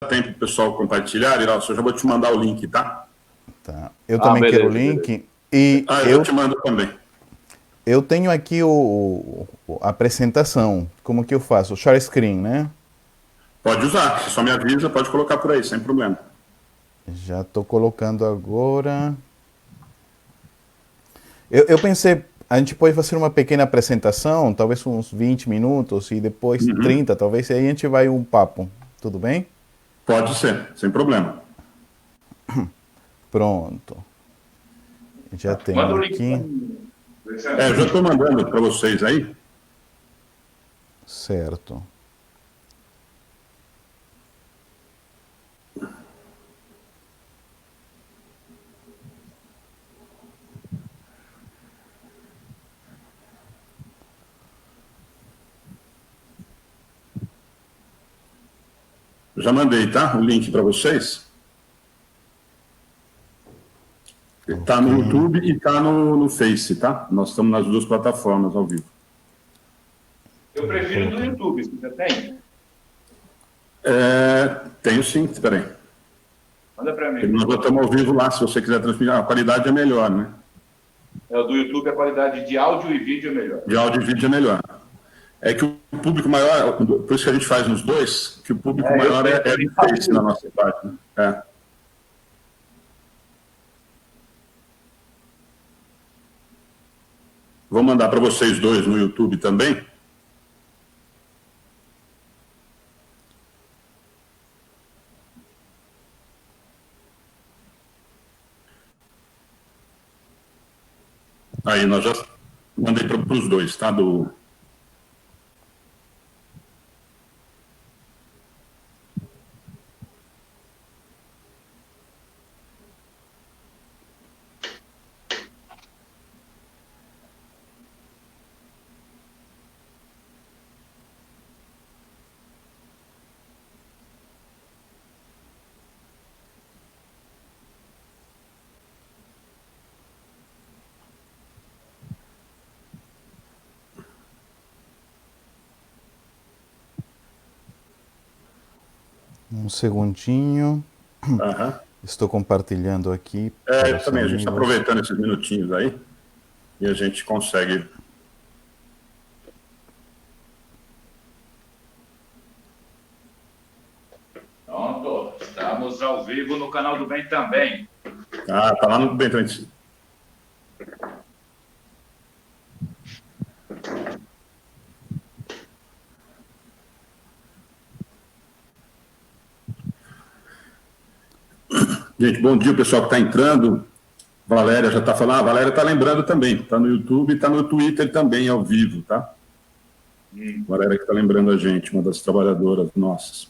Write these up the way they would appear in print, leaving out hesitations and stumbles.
tempo do pessoal compartilhar, Iralcio, eu já vou te mandar o link, tá? Tá. Eu também quero o link. E eu te mando também. Eu tenho aqui a apresentação. Como que eu faço? Share screen, né? Pode usar. Se só me avisa, pode colocar por aí, sem problema. Já estou colocando agora. Eu pensei, a gente pode fazer uma pequena apresentação, talvez uns 20 minutos, e depois 30, talvez, e aí a gente vai um papo. Tudo bem? Pode ser, sem problema. Pronto. Já tenho aqui. Eu já estou mandando para vocês aí. Certo. Já mandei, tá? O link para vocês. Está no YouTube e está no Face, tá? Nós estamos nas duas plataformas ao vivo. Eu prefiro no YouTube, você tem? Tenho sim, espera aí. Manda para mim. Nós estamos ao vivo lá, se você quiser transmitir. A qualidade é melhor, né? O do YouTube a qualidade de áudio e vídeo é melhor. De áudio e vídeo é melhor. É que o público maior, por isso que a gente faz nos dois, que o público maior é do Face na nossa página. Vou mandar para vocês dois no YouTube também. Aí, nós já mandei para os dois, tá? Um segundinho. Estou compartilhando aqui. Eu também, a gente está aproveitando esses minutinhos aí e a gente consegue. Pronto, estamos ao vivo no canal do Bem também. Tá lá no Bem também. Gente, bom dia, o pessoal que está entrando. Valéria já está falando. A Valéria está lembrando também. Está no YouTube e está no Twitter também, ao vivo, tá? Valéria que está lembrando a gente, uma das trabalhadoras nossas.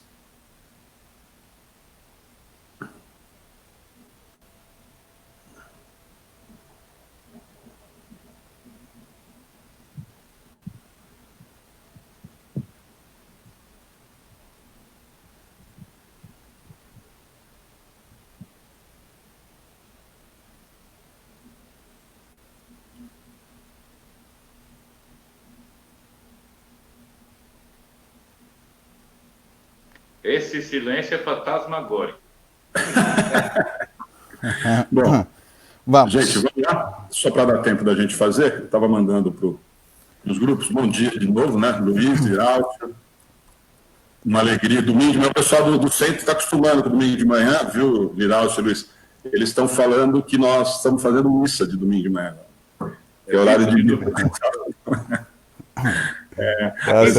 Esse silêncio é fantasmagórico. Bom, vamos. Gente, vamos lá, só para dar tempo da gente fazer, eu estava mandando para os grupos, bom dia de novo, né, Luiz, Iralcio, uma alegria, domingo de manhã, o pessoal do centro está acostumando com domingo de manhã, viu, Iralcio e Luiz, eles estão falando que nós estamos fazendo missa de domingo de manhã, é horário de missa. As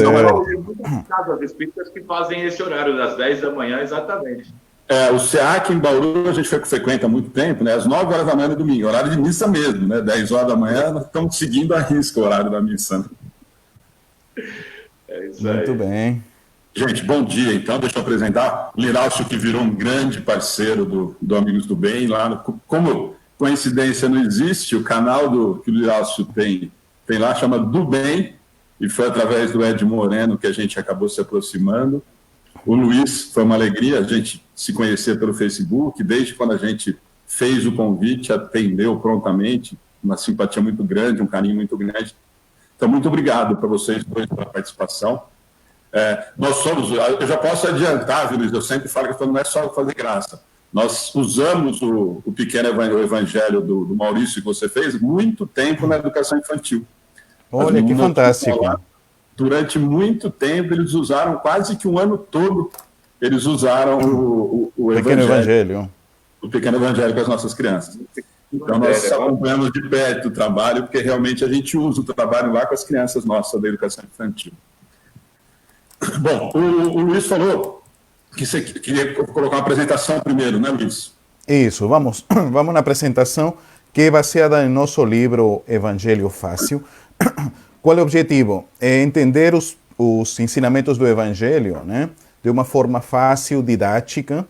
espíritas que fazem esse horário, das 10 da manhã, exatamente. O SEAC em Bauru, a gente frequenta há muito tempo, né? Às 9 horas da manhã no domingo, horário de missa mesmo, né? 10 horas da manhã, nós estamos seguindo a risca o horário da missa. Né? É isso aí. Muito bem. Gente, bom dia, então. Deixa eu apresentar o Iralcio, que virou um grande parceiro do Amigos do Bem. Lá como coincidência não existe, o canal que o Iralcio tem lá, chama Do Bem, e foi através do Ed Moreno que a gente acabou se aproximando. O Luiz, foi uma alegria a gente se conhecer pelo Facebook, desde quando a gente fez o convite, atendeu prontamente, uma simpatia muito grande, um carinho muito grande. Então, muito obrigado para vocês dois pela participação. Nós somos, eu já posso adiantar, viu, Luiz, eu sempre falo que não é só fazer graça. Nós usamos o pequeno evangelho do Maurício que você fez muito tempo na educação infantil. Olha, que fantástico. Durante muito tempo, eles usaram quase que um ano todo, eles usaram o pequeno evangelho. O pequeno evangelho com as nossas crianças. Então, nós acompanhamos de perto o trabalho, porque realmente a gente usa o trabalho lá com as crianças nossas da educação infantil. Bom, o Luiz falou que você queria colocar uma apresentação primeiro, né, Luiz? Isso, vamos na apresentação que é baseada em nosso livro Evangelho Fácil. Qual é o objetivo? É entender os ensinamentos do Evangelho, né, de uma forma fácil, didática.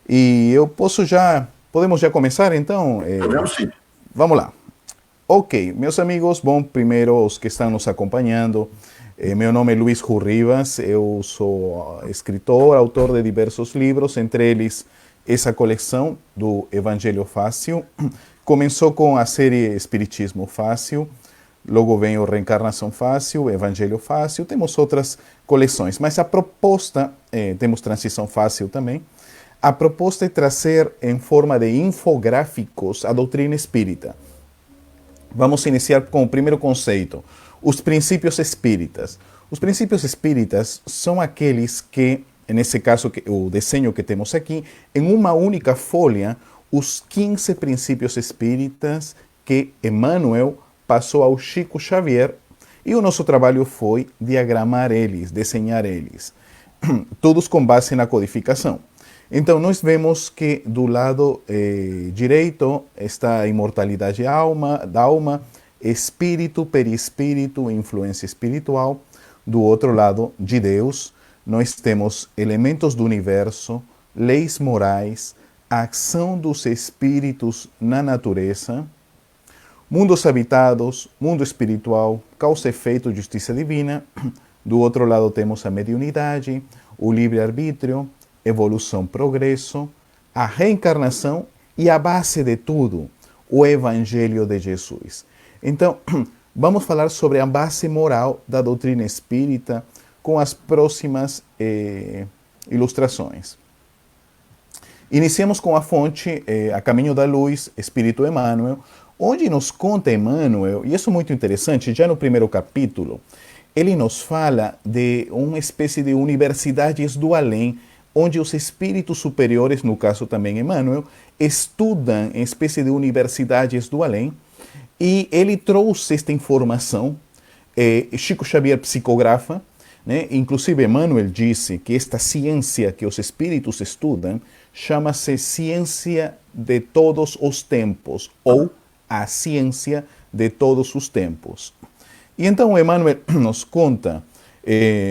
E podemos já começar, então? Podemos sim. Vamos lá. Ok, meus amigos, bom, primeiro os que estão nos acompanhando, meu nome é Luiz Rivas, eu sou escritor, autor de diversos livros, entre eles essa coleção do Evangelho Fácil. Começou com a série Espiritismo Fácil, logo vem o Reencarnação Fácil, Evangelho Fácil, temos outras coleções, mas a proposta, temos Transição Fácil também, a proposta é trazer em forma de infográficos a doutrina espírita. Vamos iniciar com o primeiro conceito, os princípios espíritas. Os princípios espíritas são aqueles que, nesse caso, o desenho que temos aqui, em uma única folha, os 15 princípios espíritas que Emmanuel passou ao Chico Xavier, e o nosso trabalho foi diagramar eles, desenhar eles, todos com base na codificação. Então, nós vemos que do lado direito está a imortalidade da alma, espírito, perispírito, influência espiritual. Do outro lado, de Deus, nós temos elementos do universo, leis morais, a ação dos espíritos na natureza, mundos habitados, mundo espiritual, causa e efeito, justiça divina. Do outro lado temos a mediunidade, o livre-arbítrio, evolução, progresso, a reencarnação e a base de tudo, o Evangelho de Jesus. Então, vamos falar sobre a base moral da doutrina espírita com as próximas ilustrações. Iniciamos com a fonte, A Caminho da Luz, Espírito Emmanuel, onde nos conta Emmanuel, e isso é muito interessante, já no primeiro capítulo, ele nos fala de uma espécie de universidades do além, onde os espíritos superiores, no caso também Emmanuel, estudam em espécie de universidades do além, e ele trouxe esta informação, Chico Xavier psicografa, né? Inclusive Emmanuel disse que esta ciência que os espíritos estudam chama-se ciência de todos os tempos, ou a ciência de todos os tempos. E então Emmanuel nos conta,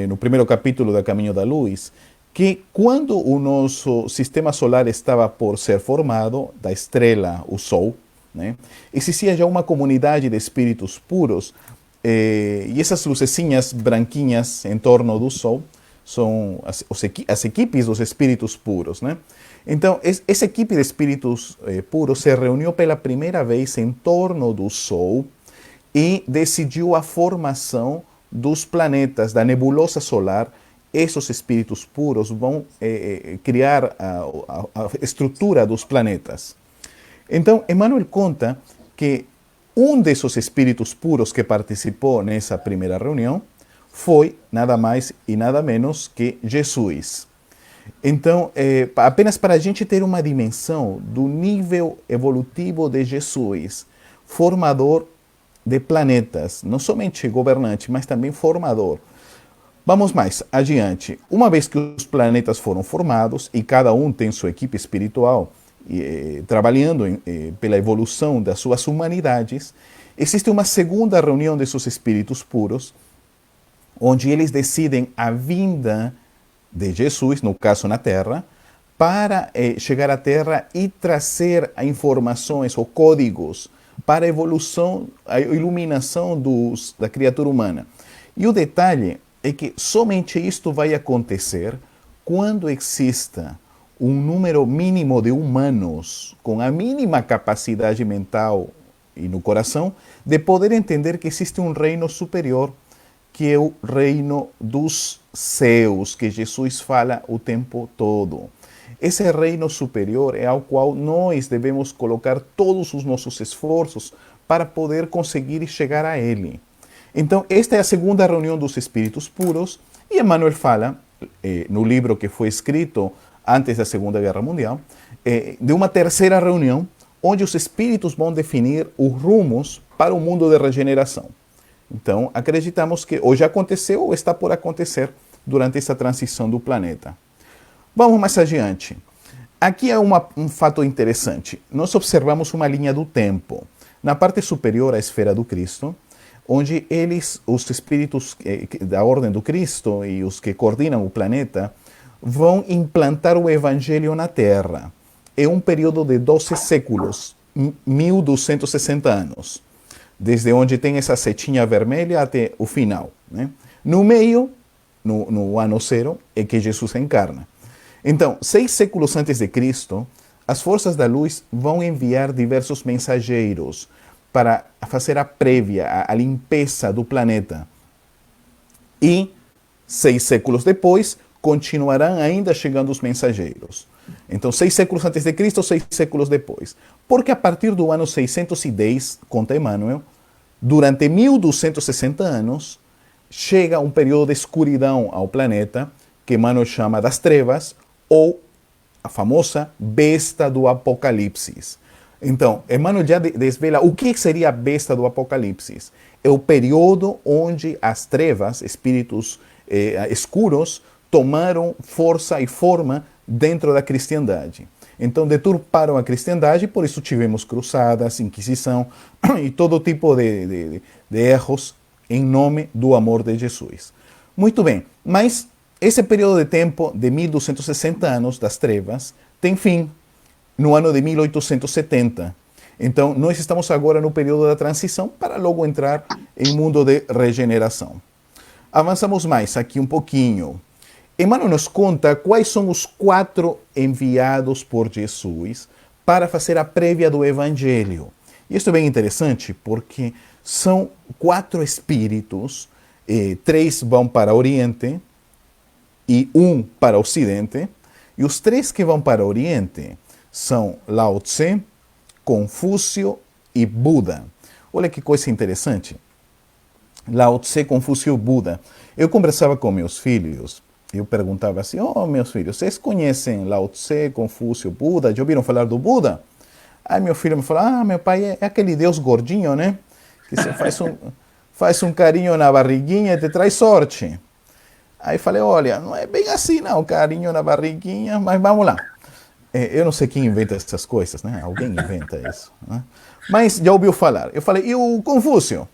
no primeiro capítulo da Caminho da Luz, que quando o nosso sistema solar estava por ser formado, da estrela, o Sol, né, existia já uma comunidade de espíritos puros, e essas lucecinhas branquinhas em torno do Sol são as equipes dos espíritos puros, né? Então, essa equipe de espíritos puros se reuniu pela primeira vez em torno do Sol e decidiu a formação dos planetas, da nebulosa solar. Esses espíritos puros vão criar a estrutura dos planetas. Então, Emmanuel conta que um desses espíritos puros que participou nessa primeira reunião foi nada mais e nada menos que Jesus. Então, apenas para a gente ter uma dimensão do nível evolutivo de Jesus, formador de planetas, não somente governante, mas também formador. Vamos mais adiante. Uma vez que os planetas foram formados e cada um tem sua equipe espiritual trabalhando pela evolução das suas humanidades, existe uma segunda reunião desses espíritos puros, onde eles decidem a vinda de Jesus, no caso na Terra, para chegar à Terra e trazer informações ou códigos para a evolução, a iluminação da criatura humana. E o detalhe é que somente isto vai acontecer quando exista um número mínimo de humanos com a mínima capacidade mental e no coração de poder entender que existe um reino superior que é o reino dos céus, que Jesus fala o tempo todo. Esse reino superior é ao qual nós devemos colocar todos os nossos esforços para poder conseguir chegar a ele. Então, esta é a segunda reunião dos espíritos puros, e Emmanuel fala, no livro que foi escrito antes da Segunda Guerra Mundial, de uma terceira reunião, onde os espíritos vão definir os rumos para o mundo de regeneração. Então, acreditamos que ou já aconteceu ou está por acontecer durante essa transição do planeta. Vamos mais adiante. Aqui é um fato interessante. Nós observamos uma linha do tempo. Na parte superior, a esfera do Cristo, onde os espíritos da Ordem do Cristo e os que coordenam o planeta vão implantar o Evangelho na Terra. É um período de 12 séculos, 1260 anos, desde onde tem essa setinha vermelha até o final. Né? No meio, no ano zero, é que Jesus encarna. Então, 6 séculos antes de Cristo, as forças da luz vão enviar diversos mensageiros para fazer a prévia, a limpeza do planeta. E 6 séculos depois, continuarão ainda chegando os mensageiros. Então, 6 séculos antes de Cristo, 6 séculos depois. Porque a partir do ano 610, conta Emmanuel, durante 1260 anos, chega um período de escuridão ao planeta, que Emmanuel chama das trevas, ou a famosa besta do Apocalipse. Então, Emmanuel já desvela o que seria a besta do Apocalipse. É o período onde as trevas, espíritos escuros, tomaram força e forma dentro da cristandade. Então, deturparam a cristandade, por isso tivemos cruzadas, inquisição e todo tipo de erros em nome do amor de Jesus. Muito bem, mas esse período de tempo de 1260 anos das trevas tem fim no ano de 1870. Então, nós estamos agora no período da transição para logo entrar em mundo de regeneração. Avançamos mais aqui um pouquinho. Emmanuel nos conta quais são os 4 enviados por Jesus para fazer a prévia do Evangelho. E isso é bem interessante porque são 4 espíritos, 3 vão para o Oriente e 1 para o Ocidente. E os 3 que vão para o Oriente são Lao Tse, Confúcio e Buda. Olha que coisa interessante. Lao Tse, Confúcio e Buda. Eu conversava com meus filhos. Eu perguntava assim, meus filhos, vocês conhecem Lao Tse, Confúcio, Buda? Já ouviram falar do Buda? Aí meu filho me falou, meu pai é aquele Deus gordinho, né? Que você faz um carinho na barriguinha e te traz sorte. Aí falei, olha, não é bem assim não, carinho na barriguinha, mas vamos lá. Eu não sei quem inventa essas coisas, né? Alguém inventa isso. Né? Mas já ouviu falar. Eu falei, e o Confúcio?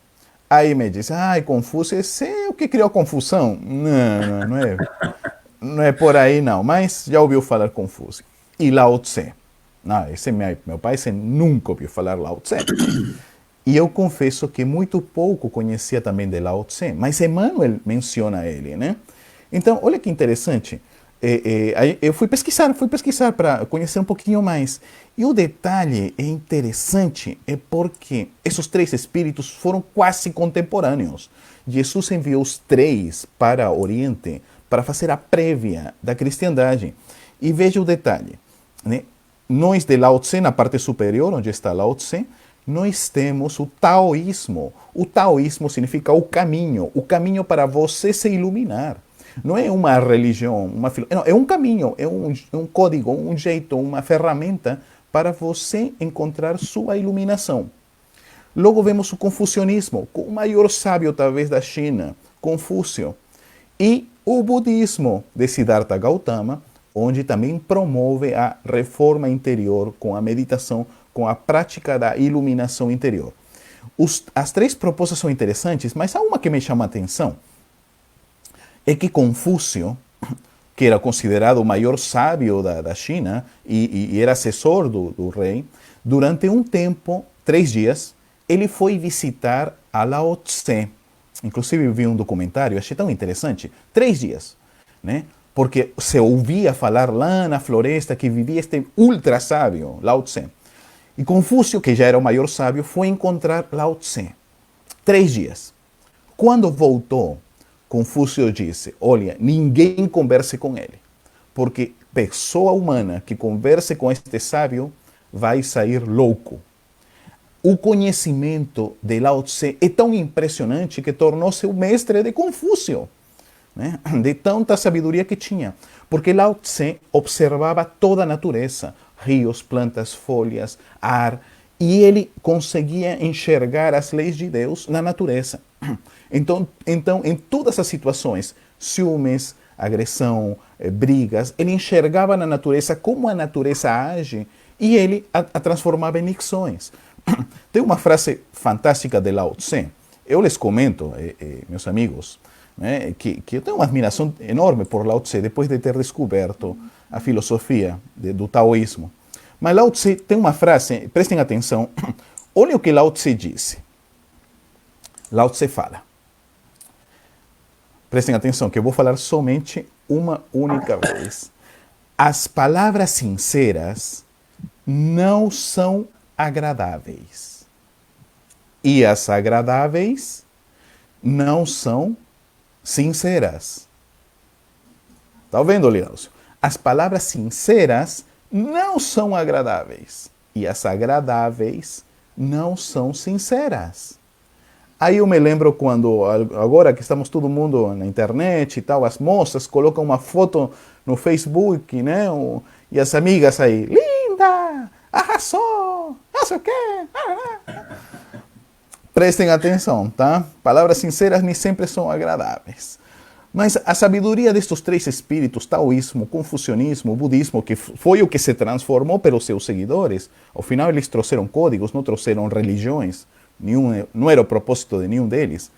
Aí me disse, Confúcio, esse é o que criou confusão? Não é por aí não, mas já ouviu falar Confúcio. E Lao Tse? Esse meu pai nunca ouviu falar Lao Tse. E eu confesso que muito pouco conhecia também de Lao Tse, mas Emmanuel menciona ele, né? Então, olha que interessante. Eu fui pesquisar para conhecer um pouquinho mais. E o detalhe interessante é porque esses 3 espíritos foram quase contemporâneos. Jesus enviou os 3 para o Oriente para fazer a prévia da cristandade. E veja o detalhe. Né? Nós de Lao Tse, na parte superior, onde está Lao Tse, nós temos o taoísmo. O taoísmo significa o caminho para você se iluminar. Não é uma religião, não, é um caminho, é um código, um jeito, uma ferramenta para você encontrar sua iluminação. Logo vemos o confucionismo, com o maior sábio talvez da China, Confúcio. E o budismo de Siddhartha Gautama, onde também promove a reforma interior com a meditação, com a prática da iluminação interior. As 3 propostas são interessantes, mas há uma que me chama a atenção. É que Confúcio, que era considerado o maior sábio da China e era assessor do rei, durante um tempo, 3 dias, ele foi visitar a Lao Tse. Inclusive, vi um documentário, achei tão interessante. 3 dias, né? Porque se ouvia falar lá na floresta que vivia este ultra sábio, Lao Tse. E Confúcio, que já era o maior sábio, foi encontrar Lao Tse. 3 dias. Quando voltou, Confúcio disse, olha, ninguém converse com ele, porque pessoa humana que converse com este sábio vai sair louco. O conhecimento de Lao Tse é tão impressionante que tornou-se o mestre de Confúcio, né? De tanta sabedoria que tinha. Porque Lao Tse observava toda a natureza, rios, plantas, folhas, ar, e ele conseguia enxergar as leis de Deus na natureza. Então em todas as situações, ciúmes, agressão, brigas, ele enxergava na natureza como a natureza age e ele a transformava em lições. Tem uma frase fantástica de Lao Tse. Eu les comento, meus amigos, né, que eu tenho uma admiração enorme por Lao Tse depois de ter descoberto a filosofia do taoísmo. Mas Lao Tse tem uma frase, prestem atenção, olha o que Lao Tse disse. Lao Tse fala, prestem atenção que eu vou falar somente uma única vez. As palavras sinceras não são agradáveis. E as agradáveis não são sinceras. Está vendo, Leôncio? As palavras sinceras não são agradáveis. E as agradáveis não são sinceras. Aí eu me lembro quando, agora que estamos todo mundo na internet e tal, as moças colocam uma foto no Facebook, né? E as amigas aí, linda, arrasou, não sei o quê. Prestem atenção, tá? Palavras sinceras nem sempre são agradáveis. Mas a sabedoria destes três espíritos, taoísmo, confucionismo, budismo, que foi o que se transformou pelos seus seguidores, ao final eles trouxeram códigos, não trouxeram religiões, não era o propósito de nenhum deles,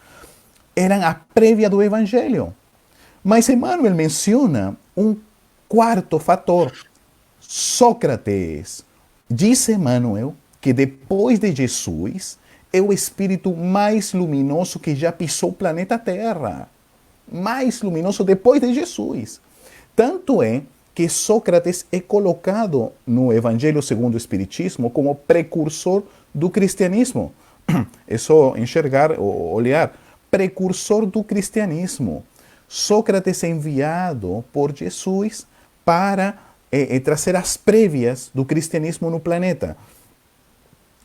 eram a prévia do Evangelho. Mas Emmanuel menciona um quarto fator. Sócrates. Diz Emmanuel que depois de Jesus é o espírito mais luminoso que já pisou o planeta Terra. Mais luminoso depois de Jesus. Tanto é que Sócrates é colocado no Evangelho segundo o Espiritismo como precursor do cristianismo. É só enxergar, olhar. Precursor do cristianismo. Sócrates é enviado por Jesus para trazer as prévias do cristianismo no planeta.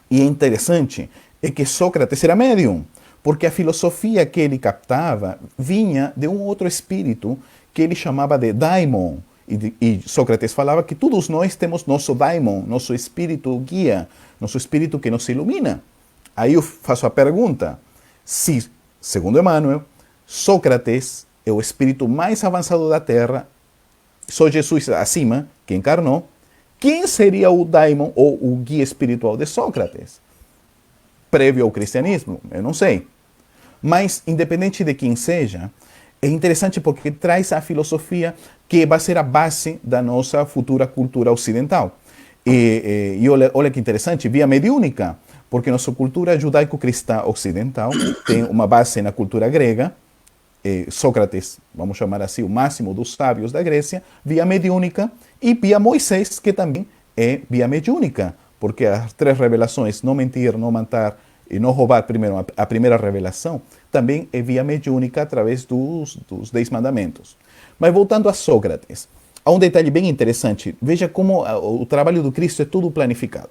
E é interessante é que Sócrates era médium, porque a filosofia que ele captava vinha de um outro espírito que ele chamava de daimon. E Sócrates falava que todos nós temos nosso daimon, nosso espírito guia, nosso espírito que nos ilumina. Aí eu faço a pergunta, se, segundo Emmanuel, Sócrates é o espírito mais avançado da Terra, só Jesus acima, que encarnou, quem seria o daimon ou o guia espiritual de Sócrates? Prévio ao cristianismo? Eu não sei. Mas, independente de quem seja, é interessante porque traz a filosofia que vai ser a base da nossa futura cultura ocidental. E olha que interessante, via mediúnica, porque nossa cultura judaico-cristã ocidental tem uma base na cultura grega. Sócrates, vamos chamar assim, o máximo dos sábios da Grécia, via mediúnica, e via Moisés, que também é via mediúnica, porque as três revelações, não mentir, não matar e não roubar, primeiro, a primeira revelação, também é via mediúnica através dos 10 mandamentos. Mas voltando a Sócrates, há um detalhe bem interessante. Veja como o trabalho do Cristo é tudo planificado.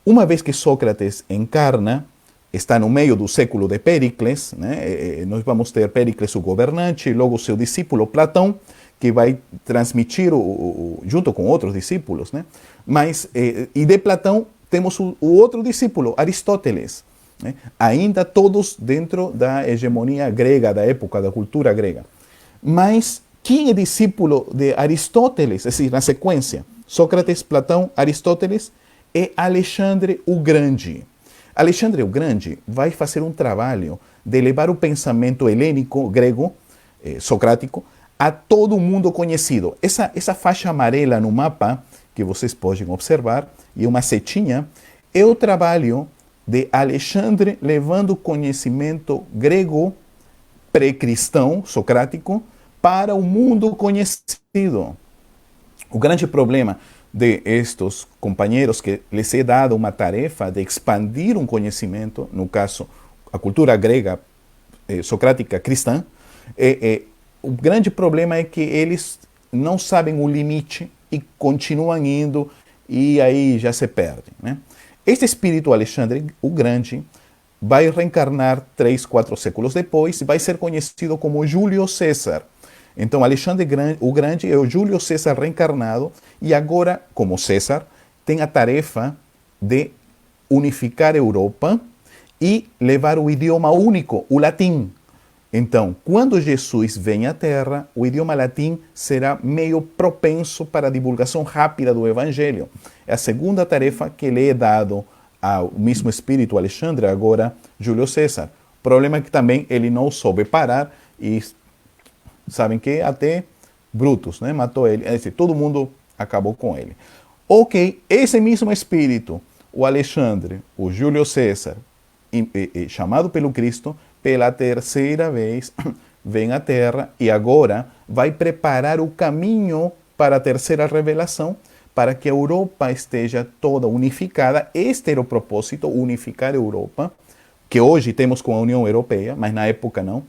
Uma vez que Sócrates encarna, está no meio do século de Péricles, né? Nós vamos ter Péricles o governante, logo seu discípulo Platão, que vai transmitir junto com outros discípulos, né? Mas, e de Platão temos o outro discípulo, Aristóteles, né? Ainda todos dentro da hegemonia grega, da época da cultura grega. Mas quem é discípulo de Aristóteles, é decir, na sequência, Sócrates, Platão, Aristóteles, é Alexandre o Grande. Alexandre o Grande vai fazer um trabalho de levar o pensamento helênico, grego, socrático, a todo o mundo conhecido. Essa faixa amarela no mapa, que vocês podem observar, e uma setinha, é o trabalho de Alexandre levando o conhecimento grego pré-cristão, socrático, para o mundo conhecido. O grande problema de estes companheiros que lhes é dada uma tarefa de expandir um conhecimento, no caso, a cultura grega socrática cristã, O grande problema é que eles não sabem o limite e continuam indo e aí já se perdem, né? Este espírito Alexandre o Grande vai reencarnar 3, 4 séculos depois e vai ser conhecido como Júlio César. Então, Alexandre o Grande é o Júlio César reencarnado e agora, como César, tem a tarefa de unificar a Europa e levar o idioma único, o latim. Então, quando Jesus vem à Terra, o idioma latim será meio propenso para a divulgação rápida do Evangelho. É a segunda tarefa que lhe é dado ao mesmo espírito Alexandre, agora Júlio César. O problema é que também ele não soube parar e sabem que até Brutus, né, matou ele. É dizer, todo mundo acabou com ele. Ok, esse mesmo espírito, o Alexandre, o Júlio César, chamado pelo Cristo, pela terceira vez, vem à Terra e agora vai preparar o caminho para a terceira revelação, para que a Europa esteja toda unificada. Este era o propósito, unificar a Europa, que hoje temos com a União Europeia, mas na época não,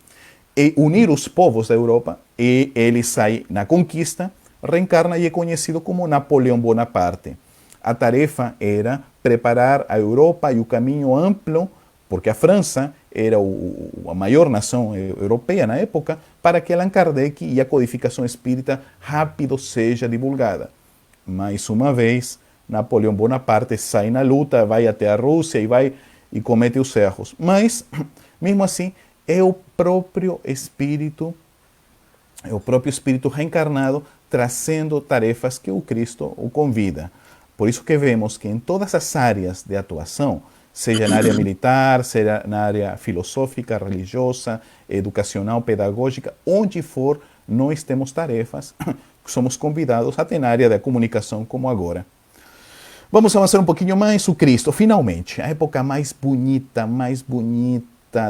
e unir os povos da Europa, e ele sai na conquista, reencarna e é conhecido como Napoleão Bonaparte. A tarefa era preparar a Europa e o caminho amplo, porque a França era a maior nação europeia na época, para que Allan Kardec e a codificação espírita rápido seja divulgada. Mais uma vez, Napoleão Bonaparte sai na luta, vai até a Rússia e comete os erros. Mas, mesmo assim, é o próprio espírito reencarnado trazendo tarefas que o Cristo o convida. Por isso que vemos que em todas as áreas de atuação, seja na área militar, seja na área filosófica, religiosa, educacional, pedagógica, onde for, nós temos tarefas, somos convidados até na área da comunicação como agora. Vamos avançar um pouquinho mais. O Cristo, finalmente, a época mais bonita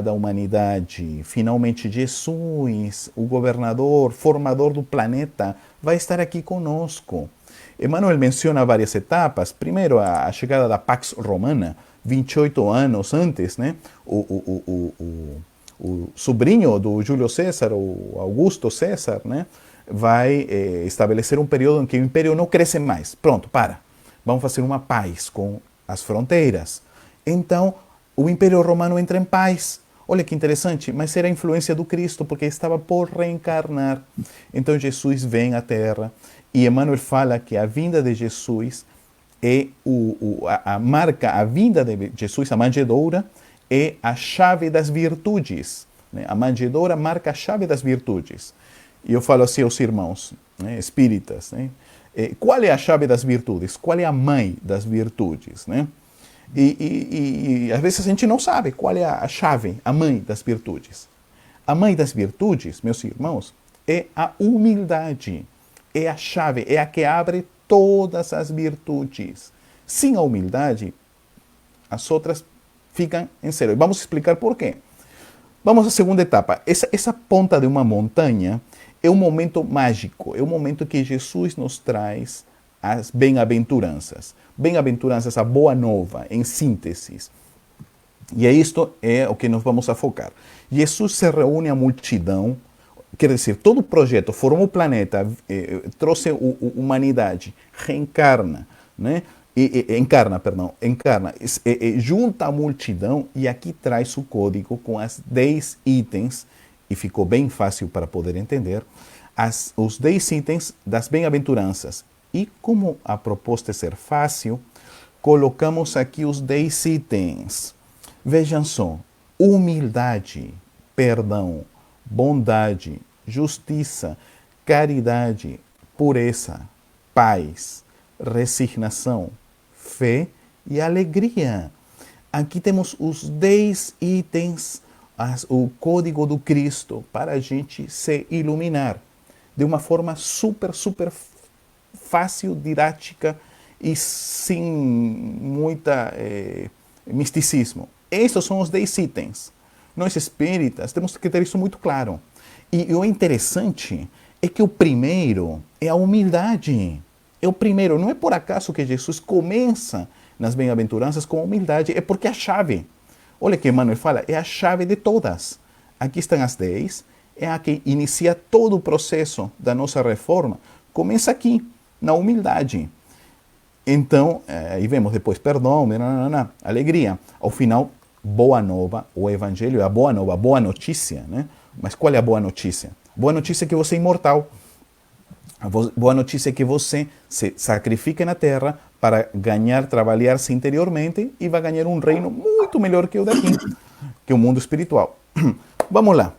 da humanidade. Finalmente Jesus, o governador, formador do planeta, vai estar aqui conosco. Emmanuel menciona várias etapas. Primeiro, a chegada da Pax Romana, 28 anos antes, né? O sobrinho do Júlio César, o Augusto César, né? Vai estabelecer um período em que o império não cresce mais. Pronto, para. Vamos fazer uma paz com as fronteiras. Então, o Império Romano entra em paz. Olha que interessante, mas era a influência do Cristo, porque estava por reencarnar. Então, Jesus vem à Terra e Emmanuel fala que a vinda de Jesus é a vinda de Jesus, a manjedoura, é a chave das virtudes. Né? A manjedoura marca a chave das virtudes. E eu falo assim aos irmãos, né, espíritas, né? Qual é a chave das virtudes? Qual é a mãe das virtudes? Né? E às vezes a gente não sabe qual é a chave, a mãe das virtudes. A mãe das virtudes, meus irmãos, é a humildade. É a chave, é a que abre todas as virtudes. Sem a humildade, as outras ficam em zero. E vamos explicar por quê. Vamos à segunda etapa. Essa ponta de uma montanha é um momento mágico, é um momento que Jesus nos traz as bem-aventuranças. Bem-aventuranças, a boa nova, em síntese. E isto é o que nós vamos a focar. Jesus se reúne à multidão, quer dizer, todo o projeto formou o planeta, trouxe a humanidade, reencarna, né? Encarna, junta a multidão e aqui traz o código com as 10 itens, e ficou bem fácil para poder entender, os 10 itens das bem-aventuranças. E como a proposta é ser fácil, colocamos aqui os 10 itens. Vejam só: humildade, perdão, bondade, justiça, caridade, pureza, paz, resignação, fé e alegria. Aqui temos os 10 itens, o código do Cristo, para a gente se iluminar de uma forma super fácil, didática e sem muita misticismo. Esses são os 10 itens. Nós espíritas temos que ter isso muito claro. E o interessante é que o primeiro é a humildade. É o primeiro. Não é por acaso que Jesus começa nas bem-aventuranças com a humildade. É porque é a chave. Olha que Emmanuel fala, é a chave de todas. Aqui estão as 10. é a que inicia todo o processo da nossa reforma. Começa aqui, na humildade. Então, aí vemos depois perdão, alegria. Ao final, boa nova, o evangelho é a boa nova, a boa notícia, né? Mas qual é a boa notícia? Boa notícia é que você é imortal. A boa notícia é que você se sacrifica na terra para ganhar, trabalhar-se interiormente e vai ganhar um reino muito melhor que o daqui, que o mundo espiritual. Vamos lá.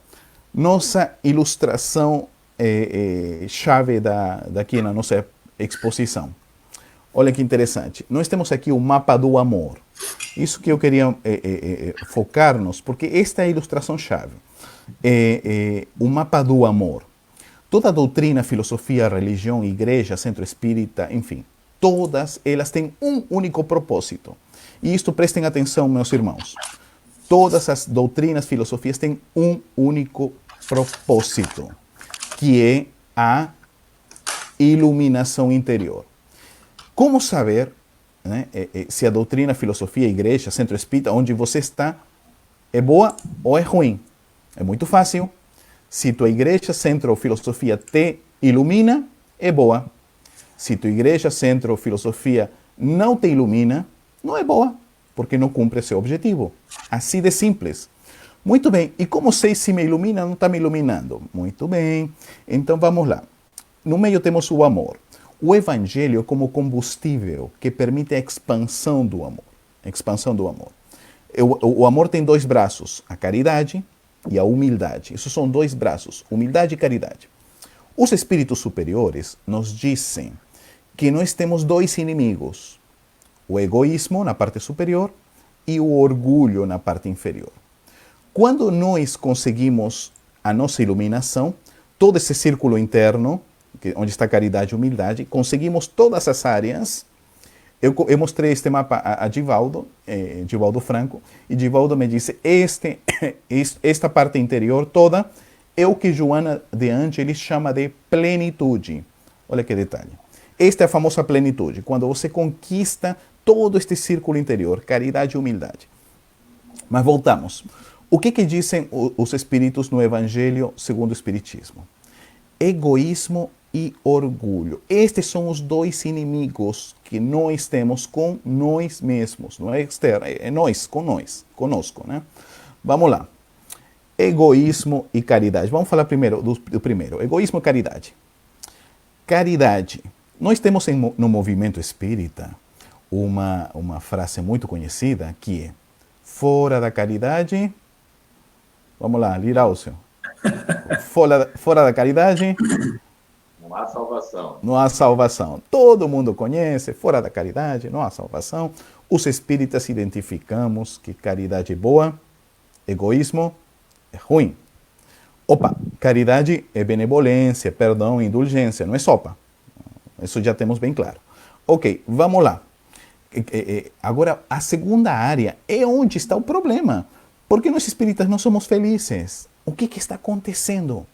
Nossa ilustração chave daqui na nossa exposição. Olha que interessante. Nós temos aqui o mapa do amor. Isso que eu queria focar-nos, porque esta é a ilustração chave. O mapa do amor. Toda doutrina, filosofia, religião, igreja, centro espírita, enfim, todas elas têm um único propósito. E isto prestem atenção, meus irmãos. Todas as doutrinas, filosofias têm um único propósito, que é a iluminação interior. Como saber, né, se a doutrina, filosofia, igreja, centro espírita, onde você está, é boa ou é ruim? É muito fácil. Se tua igreja, centro ou filosofia te ilumina, é boa. Se tua igreja, centro ou filosofia não te ilumina, não é boa, porque não cumpre seu objetivo. Assim de simples. Muito bem, e como sei se me ilumina ou não está me iluminando? Muito bem, então vamos lá. No meio temos o amor. O evangelho como combustível que permite a expansão do amor. Expansão do amor. O amor tem dois braços, a caridade e a humildade. Esses são dois braços, humildade e caridade. Os espíritos superiores nos dizem que nós temos dois inimigos, o egoísmo na parte superior e o orgulho na parte inferior. Quando nós conseguimos a nossa iluminação, todo esse círculo interno, onde está caridade e humildade, conseguimos todas as áreas. Eu mostrei este mapa a Divaldo Franco, e Divaldo me disse, esta parte interior toda é o que Joana de Ângelis chama de plenitude. Olha que detalhe. Esta é a famosa plenitude, quando você conquista todo este círculo interior, caridade e humildade. Mas voltamos. O que dizem os espíritos no Evangelho segundo o Espiritismo? Egoísmo e orgulho. Estes são os dois inimigos que nós temos com nós mesmos. Não é externo, é nós, com nós, conosco, né? Vamos lá. Egoísmo e caridade. Vamos falar primeiro do primeiro. Egoísmo e caridade. Caridade. Nós temos no movimento espírita uma frase muito conhecida que é: fora da caridade. Vamos lá, Liráucio. Fora da caridade. Não há salvação. Não há salvação. Todo mundo conhece, fora da caridade, não há salvação. Os espíritas identificamos que caridade é boa, egoísmo é ruim. Opa, caridade é benevolência, perdão, indulgência, não é sopa. Isso já temos bem claro. Ok, vamos lá. Agora, a segunda área é onde está o problema. Porque nós espíritas não somos felizes. O que está acontecendo?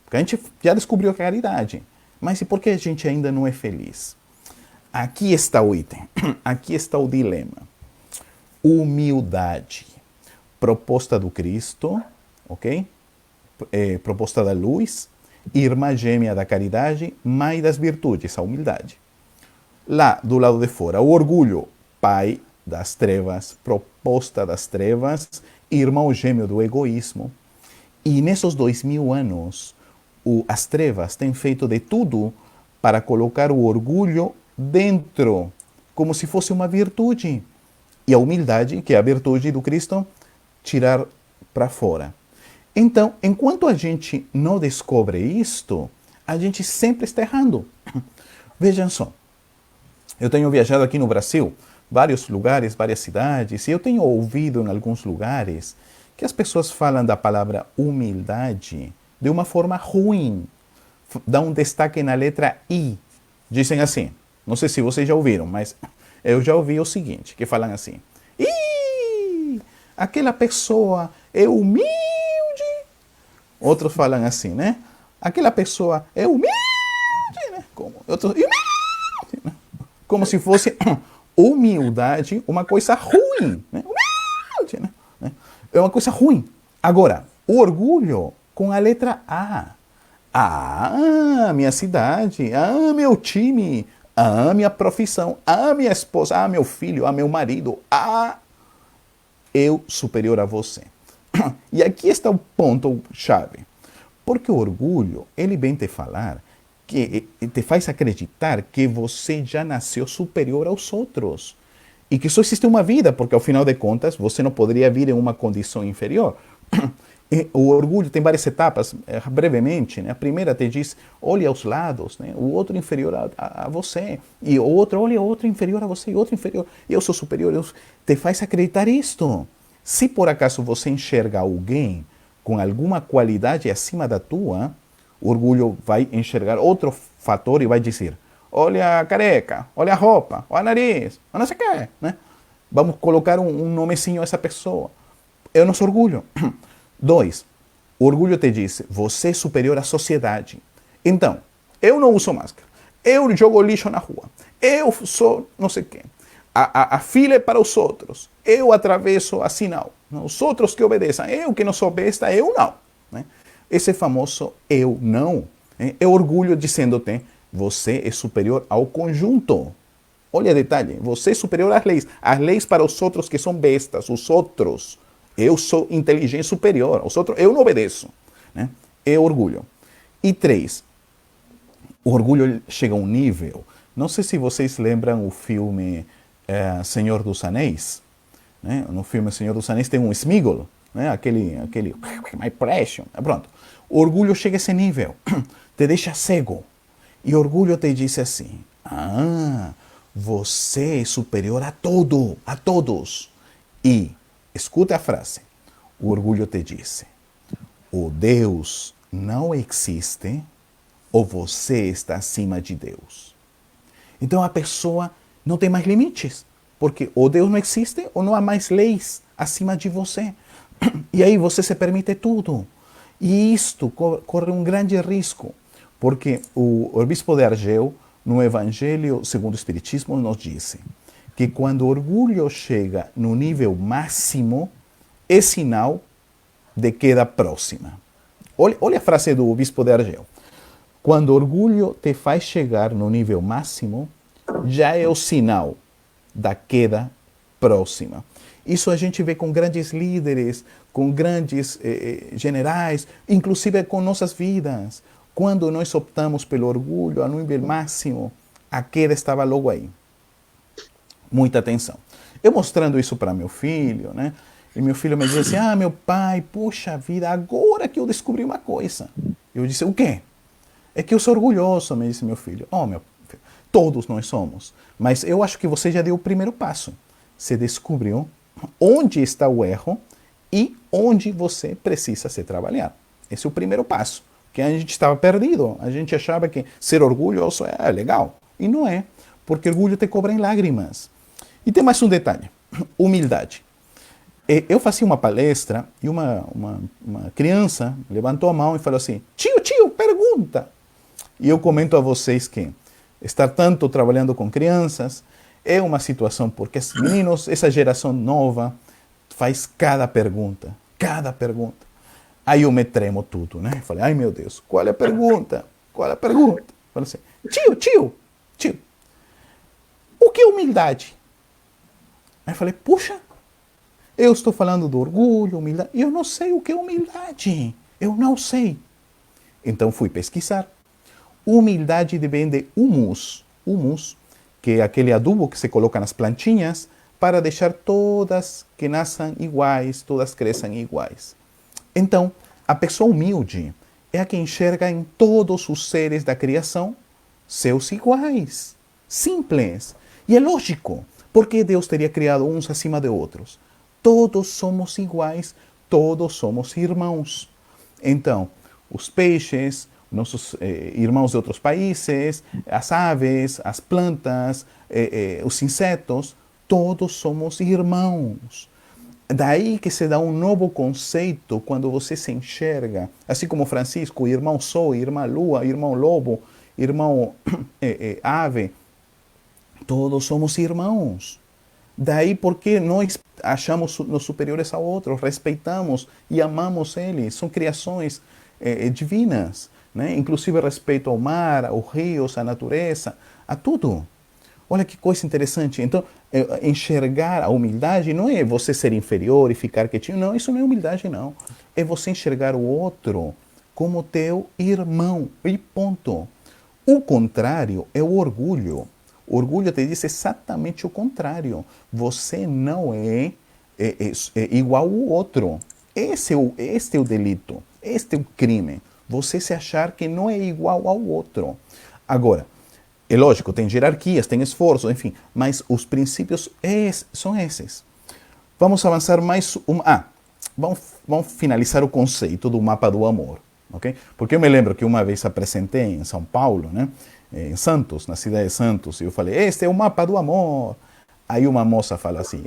Porque a gente já descobriu a caridade. Mas e por que a gente ainda não é feliz? Aqui está o item. Aqui está o dilema. Humildade. Proposta do Cristo, ok? Proposta da luz, irmã gêmea da caridade, mãe das virtudes, a humildade. Lá, do lado de fora, o orgulho, pai das trevas, proposta das trevas, irmão gêmeo do egoísmo. E nesses 2000 anos, as trevas têm feito de tudo para colocar o orgulho dentro, como se fosse uma virtude. E a humildade, que é a virtude do Cristo, tirar para fora. Então, enquanto a gente não descobre isto, a gente sempre está errando. Vejam só, eu tenho viajado aqui no Brasil, vários lugares, várias cidades, e eu tenho ouvido em alguns lugares que as pessoas falam da palavra humildade de uma forma ruim. Dá um destaque na letra I. Dizem assim, não sei se vocês já ouviram, mas eu já ouvi o seguinte, que falam assim: Ih, aquela pessoa é humilde. Outros falam assim, né? Aquela pessoa é humilde, né? Outros, humilde, né? Como se fosse humildade uma coisa ruim, né? Humilde, né? É uma coisa ruim. Agora, o orgulho com a letra A. Ah, minha cidade, ah, meu time, ah, minha profissão, ah, minha esposa, ah, meu filho, ah, meu marido, ah, eu superior a você. E aqui está o ponto-chave. Porque o orgulho, ele vem te falar, que te faz acreditar que você já nasceu superior aos outros. E que só existe uma vida, porque ao final de contas você não poderia vir em uma condição inferior. O orgulho tem várias etapas, brevemente. Né? A primeira te diz, olhe aos lados, né? O outro inferior a você. E o outro, olha, outro inferior a você, e outro inferior. Eu sou superior. Te faz acreditar isto. Se por acaso você enxerga alguém com alguma qualidade acima da tua, o orgulho vai enxergar outro fator e vai dizer, olha a careca, olha a roupa, olha o nariz, olha não sei o que. Né? Vamos colocar um nomezinho a essa pessoa. É o nosso orgulho. 2. O orgulho te diz, você é superior à sociedade. Então, eu não uso máscara. Eu jogo lixo na rua. Eu sou não sei quem. A fila é para os outros. Eu atravesso a sinal. Os outros que obedeçam. Eu que não sou besta, eu não. Né? Esse famoso eu não é orgulho dizendo-te, você é superior ao conjunto. Olha detalhe, você é superior às leis. As leis para os outros que são bestas, os outros. Eu sou inteligente superior. Os outros, eu não obedeço. Né? É orgulho. E 3. O orgulho chega a um nível. Não sei se vocês lembram o filme Senhor dos Anéis. Né? No filme Senhor dos Anéis tem um Sméagol. Né? Aquele my precious. Pronto. O orgulho chega a esse nível. Te deixa cego. E o orgulho te diz assim, você é superior a todos. E escuta a frase. O orgulho te diz, o Deus não existe ou você está acima de Deus. Então a pessoa não tem mais limites, porque ou Deus não existe ou não há mais leis acima de você. E aí você se permite tudo. E isto corre um grande risco, porque o bispo de Argel, no Evangelho segundo o Espiritismo, nos disse que quando o orgulho chega no nível máximo, é sinal de queda próxima. Olha a frase do bispo de Argel. Quando o orgulho te faz chegar no nível máximo, já é o sinal da queda próxima. Isso a gente vê com grandes líderes, com grandes generais, inclusive com nossas vidas. Quando nós optamos pelo orgulho a nível máximo, a queda estava logo aí. Muita atenção. Eu mostrando isso para meu filho, né? E meu filho me disse assim, meu pai, puxa vida, agora que eu descobri uma coisa. Eu disse, o quê? É que eu sou orgulhoso, me disse meu filho. Meu filho, todos nós somos. Mas eu acho que você já deu o primeiro passo. Você descobriu onde está o erro e onde você precisa se trabalhar. Esse é o primeiro passo. Que a gente estava perdido. A gente achava que ser orgulhoso é legal. E não é. Porque orgulho te cobra em lágrimas. E tem mais um detalhe. Humildade. Eu fazia uma palestra e uma criança levantou a mão e falou assim, tio, pergunta. E eu comento a vocês que estar tanto trabalhando com crianças é uma situação porque os meninos, essa geração nova, faz cada pergunta. Aí eu me tremo tudo, né? Falei, ai meu Deus, qual é a pergunta? Falei assim, tio, o que é humildade? Aí eu falei, puxa, eu estou falando do orgulho, humildade, e eu não sei o que é humildade. Eu não sei. Então fui pesquisar. Humildade vem de humus, que é aquele adubo que se coloca nas plantinhas para deixar todas que nasçam iguais, todas cresçam iguais. Então, a pessoa humilde é a que enxerga em todos os seres da criação seus iguais. Simples. E é lógico, porque Deus teria criado uns acima de outros. Todos somos iguais, todos somos irmãos. Então, os peixes, nossos irmãos de outros países, as aves, as plantas, os insetos, todos somos irmãos. Daí que se dá um novo conceito quando você se enxerga, assim como Francisco, irmão Sol, irmã Lua, irmão Lobo, irmão Ave, todos somos irmãos. Daí porque nós achamos nos superiores a outros, respeitamos e amamos eles, são criações divinas, né? Inclusive respeito ao mar, aos rios, à natureza, a tudo. Olha que coisa interessante. Então, enxergar a humildade não é você ser inferior e ficar quietinho. Não, isso não é humildade, não. É você enxergar o outro como teu irmão. E ponto. O contrário é o orgulho. O orgulho te diz exatamente o contrário. Você não é igual ao outro. Este é o delito. Este é o crime. Você se achar que não é igual ao outro. Agora, é lógico, tem hierarquias, tem esforço, enfim, mas os princípios são esses. Vamos avançar mais vamos finalizar o conceito do mapa do amor, ok? Porque eu me lembro que uma vez apresentei em São Paulo, né, em Santos, na cidade de Santos, e eu falei, este é o mapa do amor. Aí uma moça fala assim,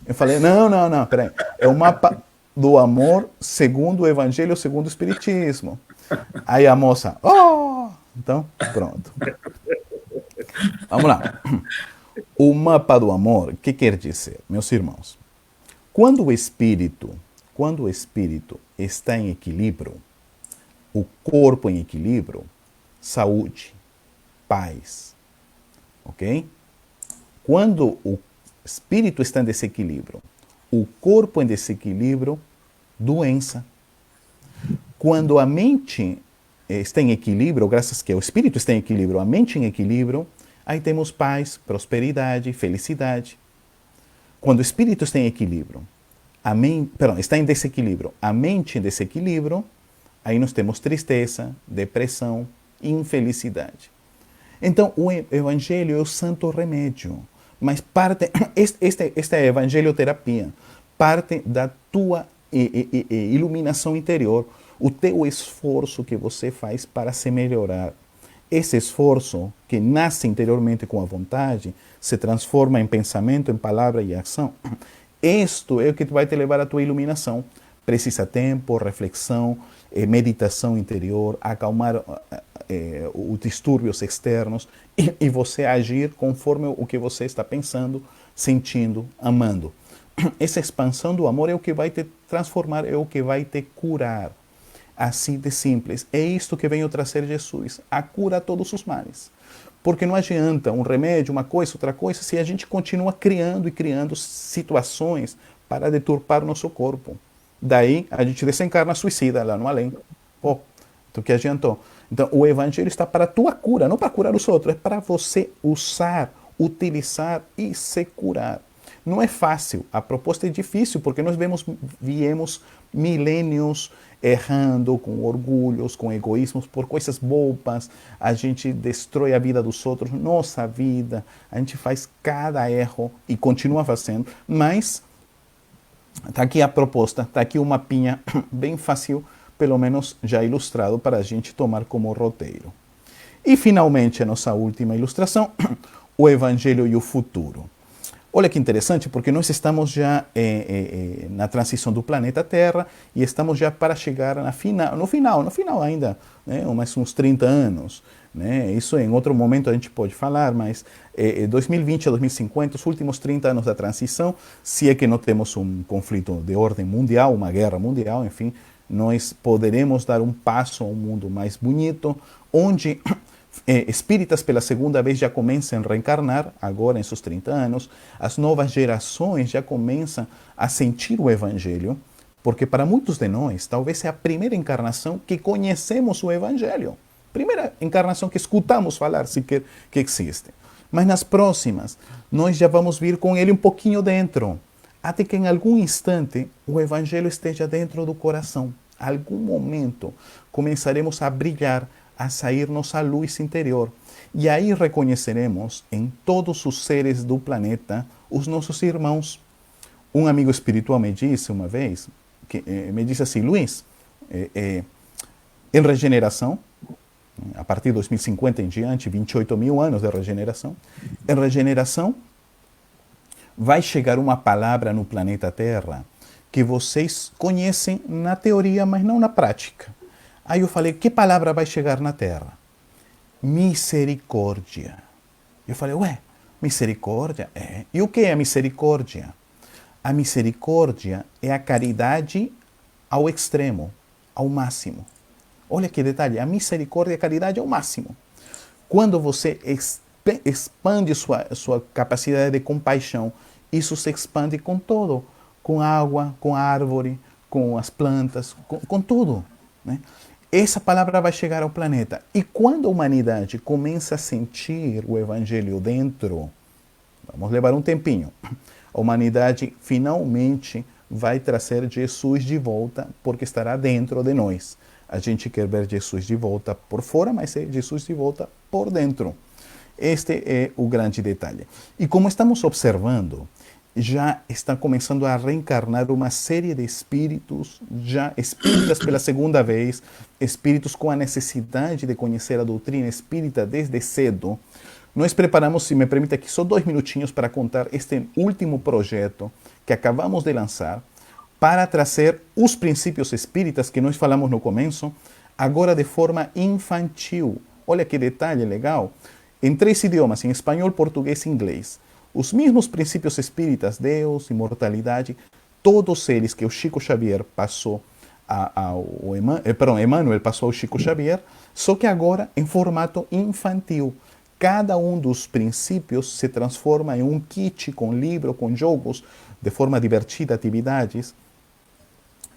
eu falei, não, peraí, é o mapa do amor segundo o Evangelho, segundo o Espiritismo. Aí a moça, então, pronto. Vamos lá. O mapa do amor, o que quer dizer, meus irmãos? Quando o espírito está em equilíbrio, o corpo em equilíbrio, saúde, paz, ok? Quando o espírito está em desequilíbrio, o corpo em desequilíbrio, doença. Quando a mente está em equilíbrio, graças que o espírito está em equilíbrio, a mente em equilíbrio, aí temos paz, prosperidade, felicidade. Quando o espírito está em equilíbrio, está em desequilíbrio, a mente em desequilíbrio, aí nós temos tristeza, depressão, infelicidade. Então, o evangelho é o santo remédio, mas esta é a evangelioterapia, parte da tua iluminação interior, o teu esforço que você faz para se melhorar. Esse esforço que nasce interiormente com a vontade, se transforma em pensamento, em palavra e ação. Isto é o que vai te levar à tua iluminação. Precisa tempo, reflexão, meditação interior, acalmar os distúrbios externos e você agir conforme o que você está pensando, sentindo, amando. Essa expansão do amor é o que vai te transformar, é o que vai te curar. Assim de simples. É isto que veio trazer Jesus, a cura a todos os males. Porque não adianta um remédio, uma coisa, outra coisa, se a gente continua criando e criando situações para deturpar nosso corpo. Daí a gente desencarna suicida lá no além. Então que adiantou? Então o evangelho está para a tua cura, não para curar os outros, é para você usar, utilizar e se curar. Não é fácil, a proposta é difícil, porque nós viemos milênios errando, com orgulhos, com egoísmos, por coisas bobas, a gente destrói a vida dos outros, nossa vida, a gente faz cada erro e continua fazendo, mas está aqui a proposta, está aqui o mapinha bem fácil, pelo menos já ilustrado para a gente tomar como roteiro. E finalmente a nossa última ilustração, o Evangelho e o futuro. Olha que interessante, porque nós estamos já na transição do planeta Terra e estamos já para chegar no final ainda, né, mais uns 30 anos. Né? Isso em outro momento a gente pode falar, mas 2020 a 2050, os últimos 30 anos da transição, se é que não temos um conflito de ordem mundial, uma guerra mundial, enfim, nós poderemos dar um passo a um mundo mais bonito, onde espíritas pela segunda vez já começam a reencarnar, agora em seus 30 anos, as novas gerações já começam a sentir o Evangelho, porque para muitos de nós, talvez é a primeira encarnação que conhecemos o Evangelho, primeira encarnação que escutamos falar sequer que existe. Mas nas próximas, nós já vamos vir com ele um pouquinho dentro, até que em algum instante o Evangelho esteja dentro do coração. Em algum momento começaremos a brilhar, a sair nossa luz interior. E aí reconheceremos em todos os seres do planeta os nossos irmãos. Um amigo espiritual me disse uma vez, me disse assim, Luiz, em regeneração, a partir de 2050 em diante, 28 mil anos de regeneração, em regeneração vai chegar uma palavra no planeta Terra que vocês conhecem na teoria, mas não na prática. Aí eu falei, que palavra vai chegar na Terra? Misericórdia. Eu falei, misericórdia? E o que é a misericórdia? A misericórdia é a caridade ao extremo, ao máximo. Olha que detalhe, a misericórdia e a caridade ao máximo. Quando você expande sua capacidade de compaixão, isso se expande com todo, com água, com a árvore, com as plantas, com tudo, né? Essa palavra vai chegar ao planeta. E quando a humanidade começa a sentir o Evangelho dentro, vamos levar um tempinho, a humanidade finalmente vai trazer Jesus de volta, porque estará dentro de nós. A gente quer ver Jesus de volta por fora, mas é Jesus de volta por dentro. Este é o grande detalhe. E como estamos observando, já está começando a reencarnar uma série de espíritos, já espíritas pela segunda vez, espíritos com a necessidade de conhecer a doutrina espírita desde cedo. Nós preparamos, se me permite aqui, só 2 minutinhos para contar este último projeto que acabamos de lançar, para trazer os princípios espíritas que nós falamos no começo, agora de forma infantil. Olha que detalhe legal. Em 3 idiomas, em espanhol, português e inglês. Os mesmos princípios espíritas, Deus, imortalidade, todos eles que o Chico Xavier passou Emmanuel passou ao Chico Xavier, só que agora em formato infantil. Cada um dos princípios se transforma em um kit com livro, com jogos, de forma divertida, atividades,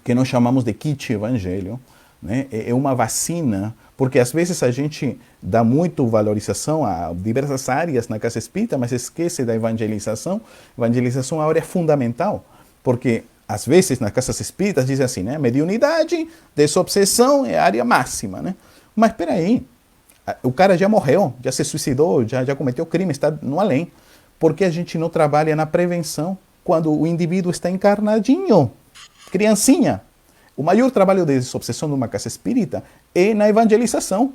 que nós chamamos de kit evangelho, né? É uma vacina, porque às vezes a gente dá muito valorização a diversas áreas na casa espírita, mas esquece da evangelização. Evangelização é uma área fundamental, porque às vezes nas casas espíritas dizem assim, né? Mediunidade, desobsessão é a área máxima, né? Mas espera aí, o cara já morreu, já se suicidou, já cometeu crime, está no além. Por que a gente não trabalha na prevenção quando o indivíduo está encarnadinho, criancinha? O maior trabalho de desobsessão de uma casa espírita é na evangelização,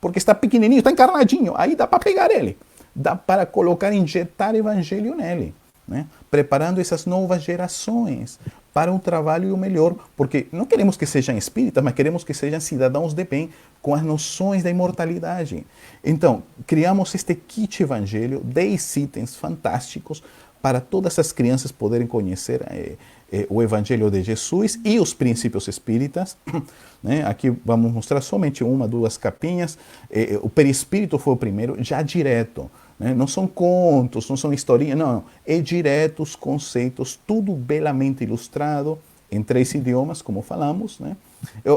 porque está pequenininho, está encarnadinho, aí dá para pegar ele, dá para colocar, injetar evangelho nele, né? Preparando essas novas gerações para um trabalho melhor, porque não queremos que sejam espíritas, mas queremos que sejam cidadãos de bem, com as noções da imortalidade. Então, criamos este kit evangelho, 10 itens fantásticos, para todas as crianças poderem conhecer o Evangelho de Jesus e os princípios espíritas, né? Aqui vamos mostrar somente 1, 2 capinhas. O perispírito foi o primeiro, já direto, né? Não são contos, não são historinhas, não. É direto os conceitos, tudo belamente ilustrado, em 3 idiomas, como falamos, né?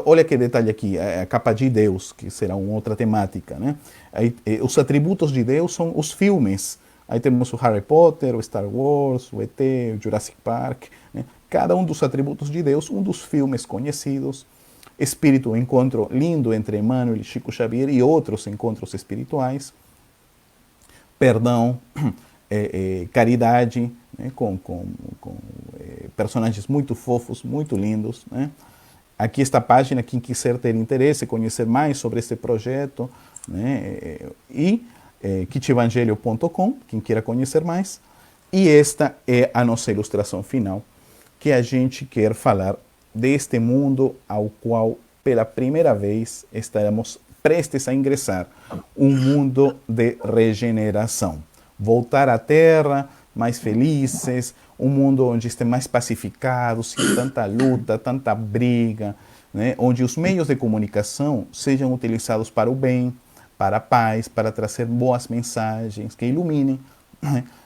Olha que detalhe aqui, a capa de Deus, que será uma outra temática, né? Aí, os atributos de Deus são os filmes. Aí temos o Harry Potter, o Star Wars, o ET, o Jurassic Park, né? Cada um dos atributos de Deus, um dos filmes conhecidos. Espírito, o encontro lindo entre Emmanuel e Chico Xavier e outros encontros espirituais. Perdão, caridade, né? com personagens muito fofos, muito lindos, né? Aqui está a página, quem quiser ter interesse, conhecer mais sobre este projeto, né? E kitevangelho.com, quem queira conhecer mais. E esta é a nossa ilustração final, que a gente quer falar deste mundo ao qual, pela primeira vez, estaremos prestes a ingressar, um mundo de regeneração. Voltar à Terra mais felizes, um mundo onde estejam mais pacificados, sem tanta luta, tanta briga, né? Onde os meios de comunicação sejam utilizados para o bem, para a paz, para trazer boas mensagens que iluminem.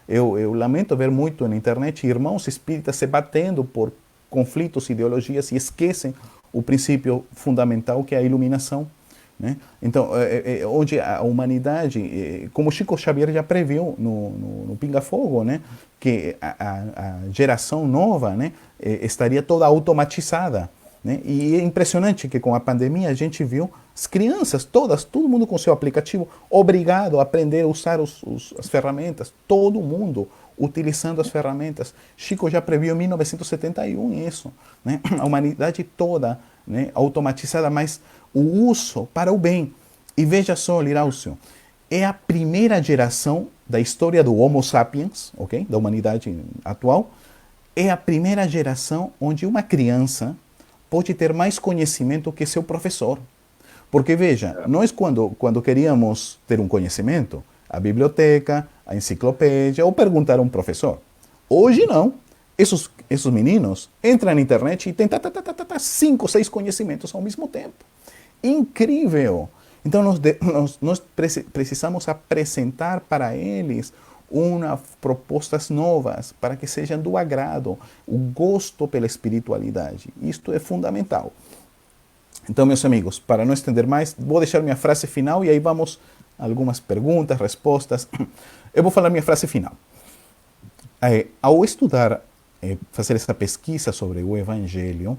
Eu lamento ver muito na internet irmãos espíritas se batendo por conflitos, ideologias e esquecem o princípio fundamental que é a iluminação, né? Então, onde a humanidade, como Chico Xavier já previu no Pinga Fogo, né? Que a geração nova, né? Estaria toda automatizada, né? E é impressionante que com a pandemia a gente viu as crianças todas, todo mundo com seu aplicativo, obrigado a aprender a usar as ferramentas, todo mundo utilizando as ferramentas. Chico já previu em 1971 isso, né? A humanidade toda, né? Automatizada, mas o uso para o bem. E veja só, Liráucio, é a primeira geração da história do Homo sapiens, okay? Da humanidade atual, é a primeira geração onde uma criança pode ter mais conhecimento que seu professor. Porque, veja, nós quando queríamos ter um conhecimento, a biblioteca, a enciclopédia, ou perguntar a um professor. Hoje não. esses meninos entram na internet e têm 5, 6 conhecimentos ao mesmo tempo. Incrível! Então, nós precisamos apresentar para eles propostas novas para que sejam do agrado, o gosto pela espiritualidade. Isto é fundamental. Então, meus amigos, para não estender mais, vou deixar minha frase final e aí vamos a algumas perguntas, respostas. Eu vou falar minha frase final. Ao estudar, fazer essa pesquisa sobre o Evangelho,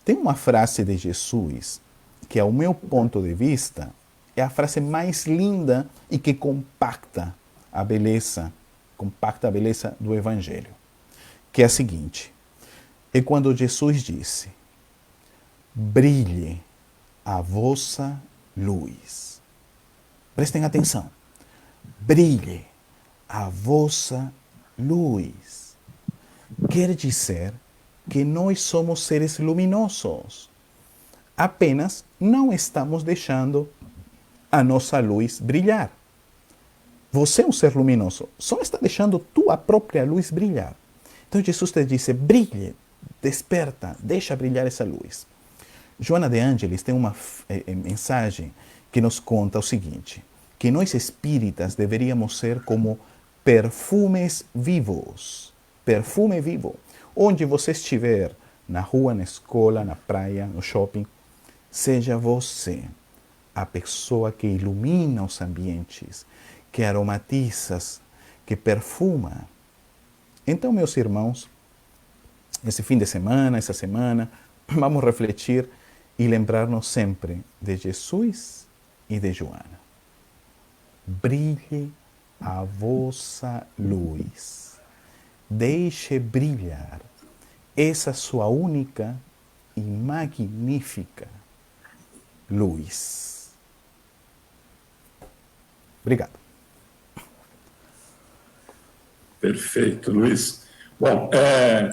tem uma frase de Jesus que, ao meu ponto de vista, é a frase mais linda e que compacta a beleza do Evangelho, que é a seguinte: é quando Jesus disse: brilhe a vossa luz. Prestem atenção. Brilhe a vossa luz. Quer dizer que nós somos seres luminosos. Apenas não estamos deixando a nossa luz brilhar. Você é um ser luminoso, só está deixando tua própria luz brilhar. Então Jesus te disse: brilhe, desperta, deixa brilhar essa luz. Joana de Ângeles tem uma mensagem que nos conta o seguinte: que nós espíritas deveríamos ser como perfumes vivos. Perfume vivo. Onde você estiver, na rua, na escola, na praia, no shopping, seja você a pessoa que ilumina os ambientes, que aromatiza, que perfuma. Então, meus irmãos, esse fim de semana, essa semana, vamos refletir e lembrar-nos sempre de Jesus e de Joana. Brilhe a vossa luz. Deixe brilhar essa sua única e magnífica luz. Obrigado. Perfeito, Luiz. Bom,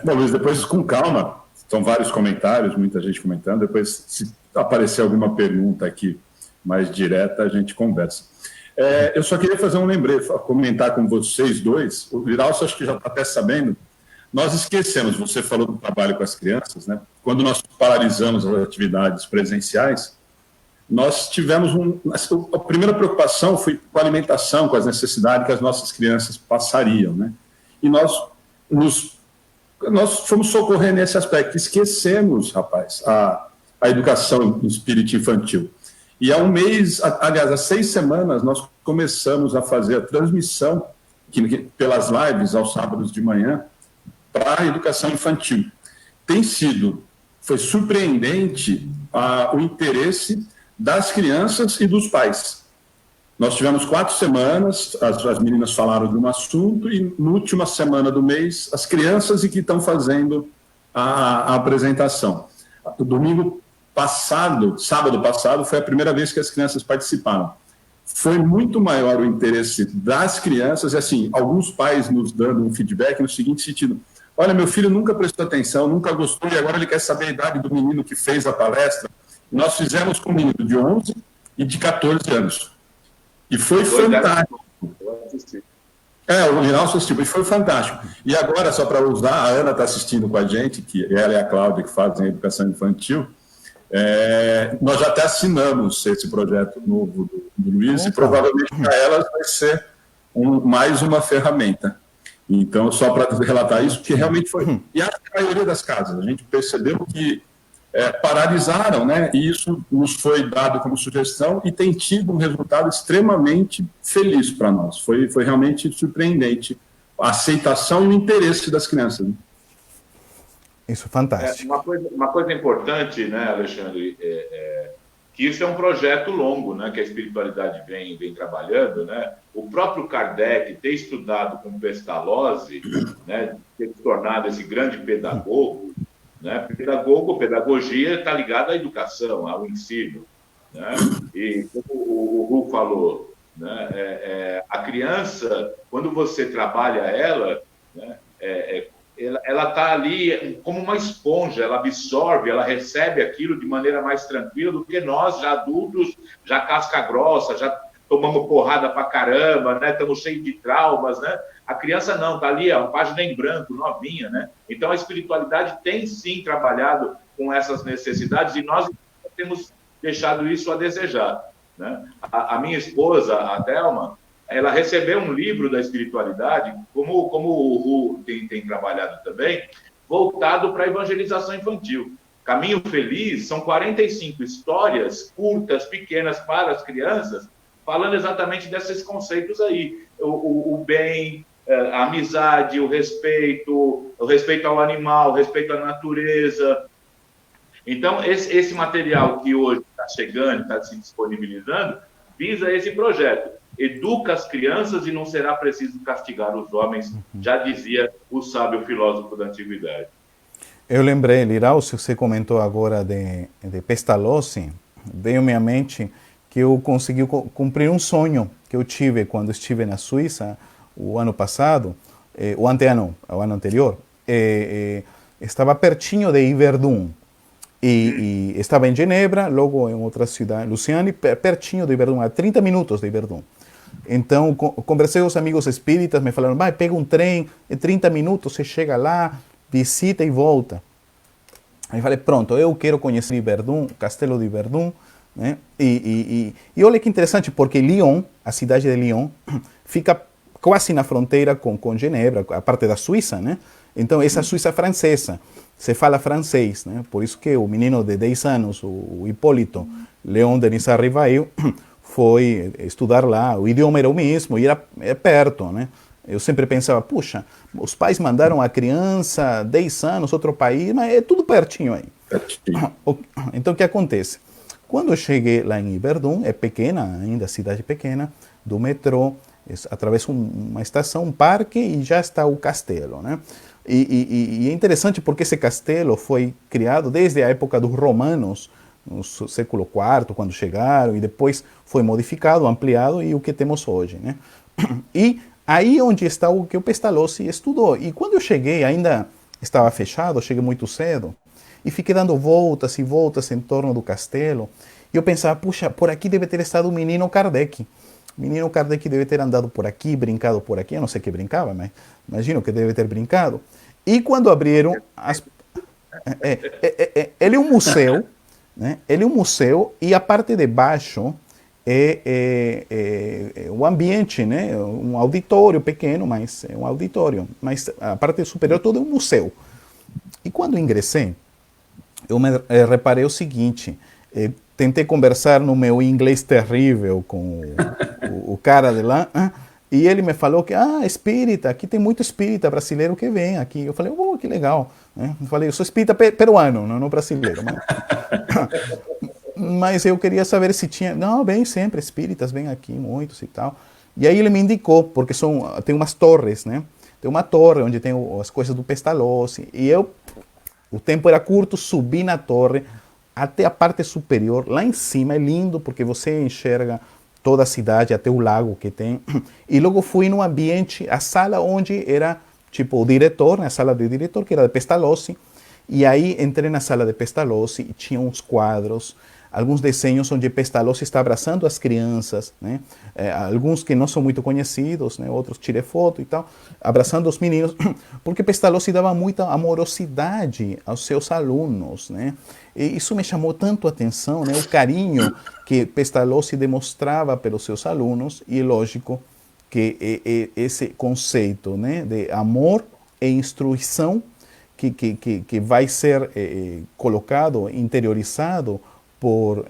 Luiz, depois com calma, são vários comentários, muita gente comentando, depois se aparecer alguma pergunta aqui mais direta, a gente conversa. Eu só queria fazer um lembrete, comentar com vocês dois, o Liralcio acho que já está até sabendo, nós esquecemos, você falou do trabalho com as crianças, né? Quando nós paralisamos as atividades presenciais, nós tivemos a primeira preocupação foi com a alimentação, com as necessidades que as nossas crianças passariam, né? E nós fomos socorrer nesse aspecto, esquecemos, rapaz, a educação em espírito infantil. E há um mês, aliás, há 6 semanas, nós começamos a fazer a transmissão pelas lives aos sábados de manhã para a educação infantil. Foi surpreendente o interesse das crianças e dos pais. Nós tivemos 4 semanas, as meninas falaram de um assunto, e na última semana do mês, as crianças que estão fazendo a apresentação. Domingo passado, sábado passado, foi a primeira vez que as crianças participaram. Foi muito maior o interesse das crianças, e assim, alguns pais nos dando um feedback no seguinte sentido: olha, meu filho nunca prestou atenção, nunca gostou, e agora ele quer saber a idade do menino que fez a palestra. Nós fizemos com um menino de 11 e de 14 anos. E foi fantástico. O Rinaldo assistiu, e foi fantástico. E agora, só para usar, a Ana está assistindo com a gente, que ela e a Cláudia que fazem a educação infantil, nós já até assinamos esse projeto novo do Luiz, e provavelmente para elas vai ser mais uma ferramenta. Então, só para relatar isso, porque realmente foi... E a maioria das casas, a gente percebeu que paralisaram, né? E isso nos foi dado como sugestão e tem tido um resultado extremamente feliz para nós. Foi realmente surpreendente a aceitação e o interesse das crianças. Né? Isso é fantástico. Uma coisa importante, né, Alexandre, que isso é um projeto longo, né, que a espiritualidade vem trabalhando, né? O próprio Kardec ter estudado com Pestalozzi, né, ter se tornado esse grande pedagogo, né? Pedagogia está ligada à educação, ao ensino, né? E como o Ru falou, né, a criança, quando você trabalha ela, né, ela está ali como uma esponja, ela absorve, ela recebe aquilo de maneira mais tranquila do que nós, já adultos, já casca grossa, já tomamos porrada pra caramba, né? Estamos cheios de traumas, né? A criança não, tá ali, uma página em branco, novinha, né? Então a espiritualidade tem sim trabalhado com essas necessidades e nós temos deixado isso a desejar, né? A minha esposa, a Thelma, ela recebeu um livro da espiritualidade, como o Ru tem trabalhado também, voltado para a evangelização infantil. Caminho Feliz são 45 histórias curtas, pequenas para as crianças, falando exatamente desses conceitos aí. O bem, a amizade, o respeito ao animal, o respeito à natureza. Então, esse material que hoje está chegando, está se disponibilizando, visa esse projeto. Educa as crianças e não será preciso castigar os homens, já dizia o sábio filósofo da antiguidade. Eu lembrei, Liraucio, você comentou agora de Pestalozzi, veio à minha mente que eu consegui cumprir um sonho que eu tive quando estive na Suíça o ano passado, o ano anterior, estava pertinho de Yverdun, e estava em Genebra, logo em outra cidade, Luciane, pertinho de Yverdun, a 30 minutos de Yverdun. Então, conversei com os amigos espíritas, me falaram, vai, pega um trem, em 30 minutos você chega lá, visita e volta. Aí falei, pronto, eu quero conhecer Yverdun, o castelo de Yverdun, né? E olha que interessante, porque Lyon, a cidade de Lyon, fica quase na fronteira com Genebra, a parte da Suíça, né? Então, essa Suíça francesa, se fala francês, né? Por isso que o menino de 10 anos, o Hipólito Leon Denis Rivail, foi estudar lá, o idioma era o mesmo, e era perto, né? Eu sempre pensava, puxa, os pais mandaram a criança 10 anos, outro país, mas é tudo pertinho aí. Pertinho. Então, o que acontece? Quando eu cheguei lá em Yverdun, é pequena ainda, cidade pequena, do metrô, através de uma estação, um parque, e já está o castelo, né? E é interessante porque esse castelo foi criado desde a época dos romanos, no século IV, quando chegaram, e depois foi modificado, ampliado, e o que temos hoje, né? E aí onde está o que o Pestalozzi estudou. E quando eu cheguei, ainda estava fechado, eu cheguei muito cedo, e fiquei dando voltas e voltas em torno do castelo, e eu pensava, puxa, por aqui deve ter estado o menino Kardec. O menino Kardec deve ter andado por aqui, brincado por aqui, eu não sei que brincava, mas imagino que deve ter brincado. E quando abriram, ele é um museu, né? Ele é um museu, e a parte de baixo é um ambiente, né? Um auditório pequeno, mas é um auditório. Mas a parte superior toda é um museu. E quando ingressei, eu reparei o seguinte, tentei conversar no meu inglês terrível com o cara de lá, e ele me falou que, espírita, aqui tem muito espírita brasileiro que vem aqui. Eu falei, que legal. Eu falei, eu sou espírita peruano, não brasileiro. Mas eu queria saber se tinha... Não, vem sempre, espíritas vêm aqui, muitos e tal. E aí ele me indicou, porque tem umas torres, né? Tem uma torre onde tem as coisas do Pestalozzi. E o tempo era curto, subi na torre até a parte superior. Lá em cima é lindo, porque você enxerga toda a cidade, até o lago que tem. E logo fui no ambiente, a sala onde era, tipo, o diretor, a sala do diretor, que era de Pestalozzi. E aí entrei na sala de Pestalozzi e tinha uns quadros, alguns desenhos onde Pestalozzi está abraçando as crianças, né? Alguns que não são muito conhecidos, né? Outros tirei foto e tal, abraçando os meninos, porque Pestalozzi dava muita amorosidade aos seus alunos, né? E isso me chamou tanto a atenção, né? O carinho que Pestalozzi demonstrava pelos seus alunos, e é lógico que esse conceito, né, de amor e instrução que vai ser colocado, interiorizado por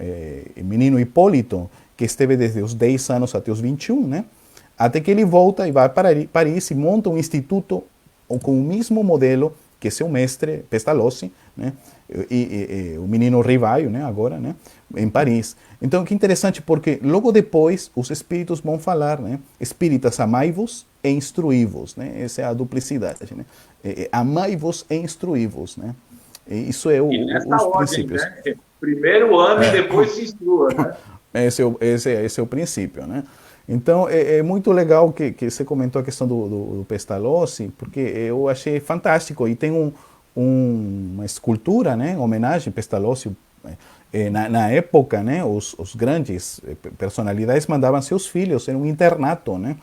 menino Hipólito, que esteve desde os 10 anos até os 21, né? Até que ele volta e vai para Paris e monta um instituto com o mesmo modelo que seu mestre Pestalozzi, né? E o menino Rivaio, né? Agora, né? Em Paris. Então, que interessante, porque logo depois os espíritos vão falar, né? Espíritas, amai-vos e instruí-vos, né? Essa é a duplicidade, né? Amai-vos e instruí-vos, né? E isso é os princípios. Né? Primeiro ano e depois se instrua, né? Esse é o princípio, né? Então, é muito legal que você comentou a questão do Pestalozzi, porque eu achei fantástico. E tem uma escultura, né, em homenagem a Pestalozzi. na época, né, os grandes personalidades mandavam seus filhos em um internato, né,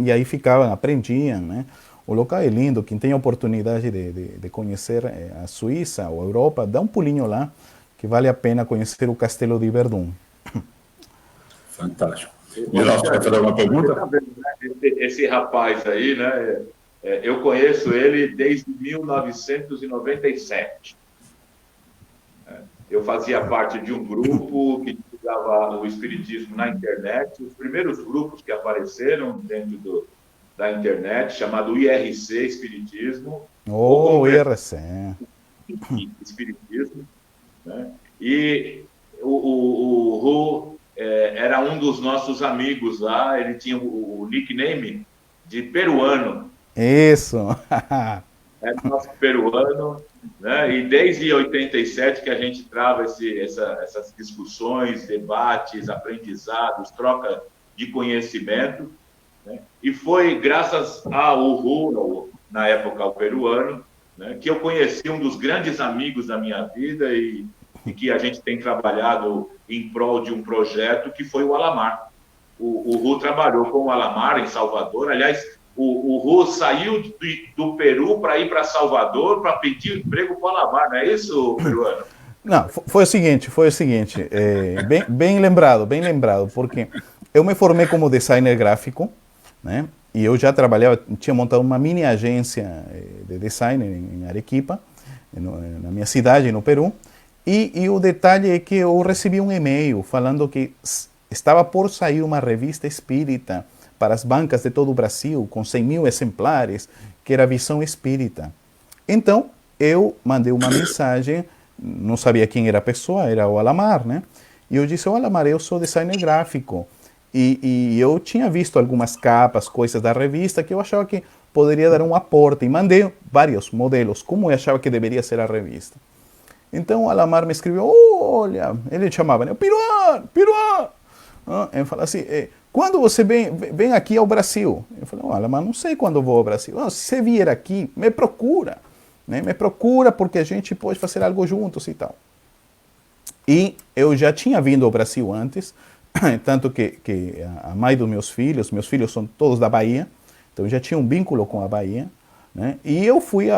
e aí ficavam, aprendiam, né. O local é lindo, quem tem a oportunidade de conhecer a Suíça ou a Europa, dá um pulinho lá, que vale a pena conhecer o Castelo de Verdun. Fantástico. Liralcio, quer fazer alguma pergunta? Tá vendo, né? Esse rapaz aí, né? Eu conheço ele desde 1997. Eu fazia parte de um grupo que estudava o espiritismo na internet. Os primeiros grupos que apareceram dentro da internet, chamado IRC Espiritismo. Oh, IRC. Espiritismo. Né? E o Ru era um dos nossos amigos lá. Ele tinha o nickname de peruano. Isso. Era nosso peruano, né? E desde 87 que a gente trava essas discussões, debates, aprendizados, troca de conhecimento, né? E foi graças ao Ru, na época ao peruano, né, que eu conheci um dos grandes amigos da minha vida e que a gente tem trabalhado em prol de um projeto que foi o Alamar. O Ru trabalhou com o Alamar em Salvador. Aliás, o Ru saiu do Peru para ir para Salvador para pedir emprego para o Alamar, não é isso, peruano? Não, foi o seguinte, bem lembrado, porque eu me formei como designer gráfico, né? E eu já trabalhava, tinha montado uma mini agência de design em Arequipa, na minha cidade, no Peru. E o detalhe é que eu recebi um e-mail falando que estava por sair uma revista espírita para as bancas de todo o Brasil, com 100.000 exemplares, que era Visão Espírita. Então, eu mandei uma mensagem, não sabia quem era a pessoa, era o Alamar, né? E eu disse, Alamar, eu sou designer gráfico. E eu tinha visto algumas capas, coisas da revista, que eu achava que poderia dar um aporte. E mandei vários modelos, como eu achava que deveria ser a revista. Então o Alamar me escreveu, olha, ele chamava, né? Peruano! Ele falou assim, quando você vem aqui ao Brasil? Eu falei, Alamar, não sei quando vou ao Brasil. Se você vier aqui, me procura. Né? Me procura porque a gente pode fazer algo juntos e tal. E eu já tinha vindo ao Brasil antes, tanto que a mãe dos meus filhos são todos da Bahia, então eu já tinha um vínculo com a Bahia, né? E eu fui,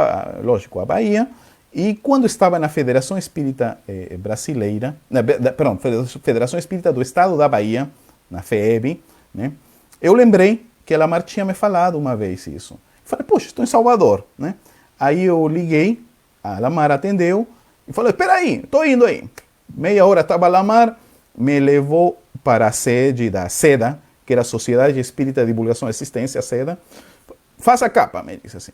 lógico, à Bahia, e quando estava na Federação Espírita Brasileira, Federação Espírita do Estado da Bahia, na FEB, né? Eu lembrei que a Alamar tinha me falado uma vez isso. Falei, poxa, estou em Salvador, né? Aí eu liguei, a Alamar atendeu, e falou, espera aí, estou indo aí. Meia hora estava a Alamar, me levou para a sede da SEDA, que era a Sociedade Espírita de Divulgação e Assistência, a SEDA. Faça a capa, me disse assim.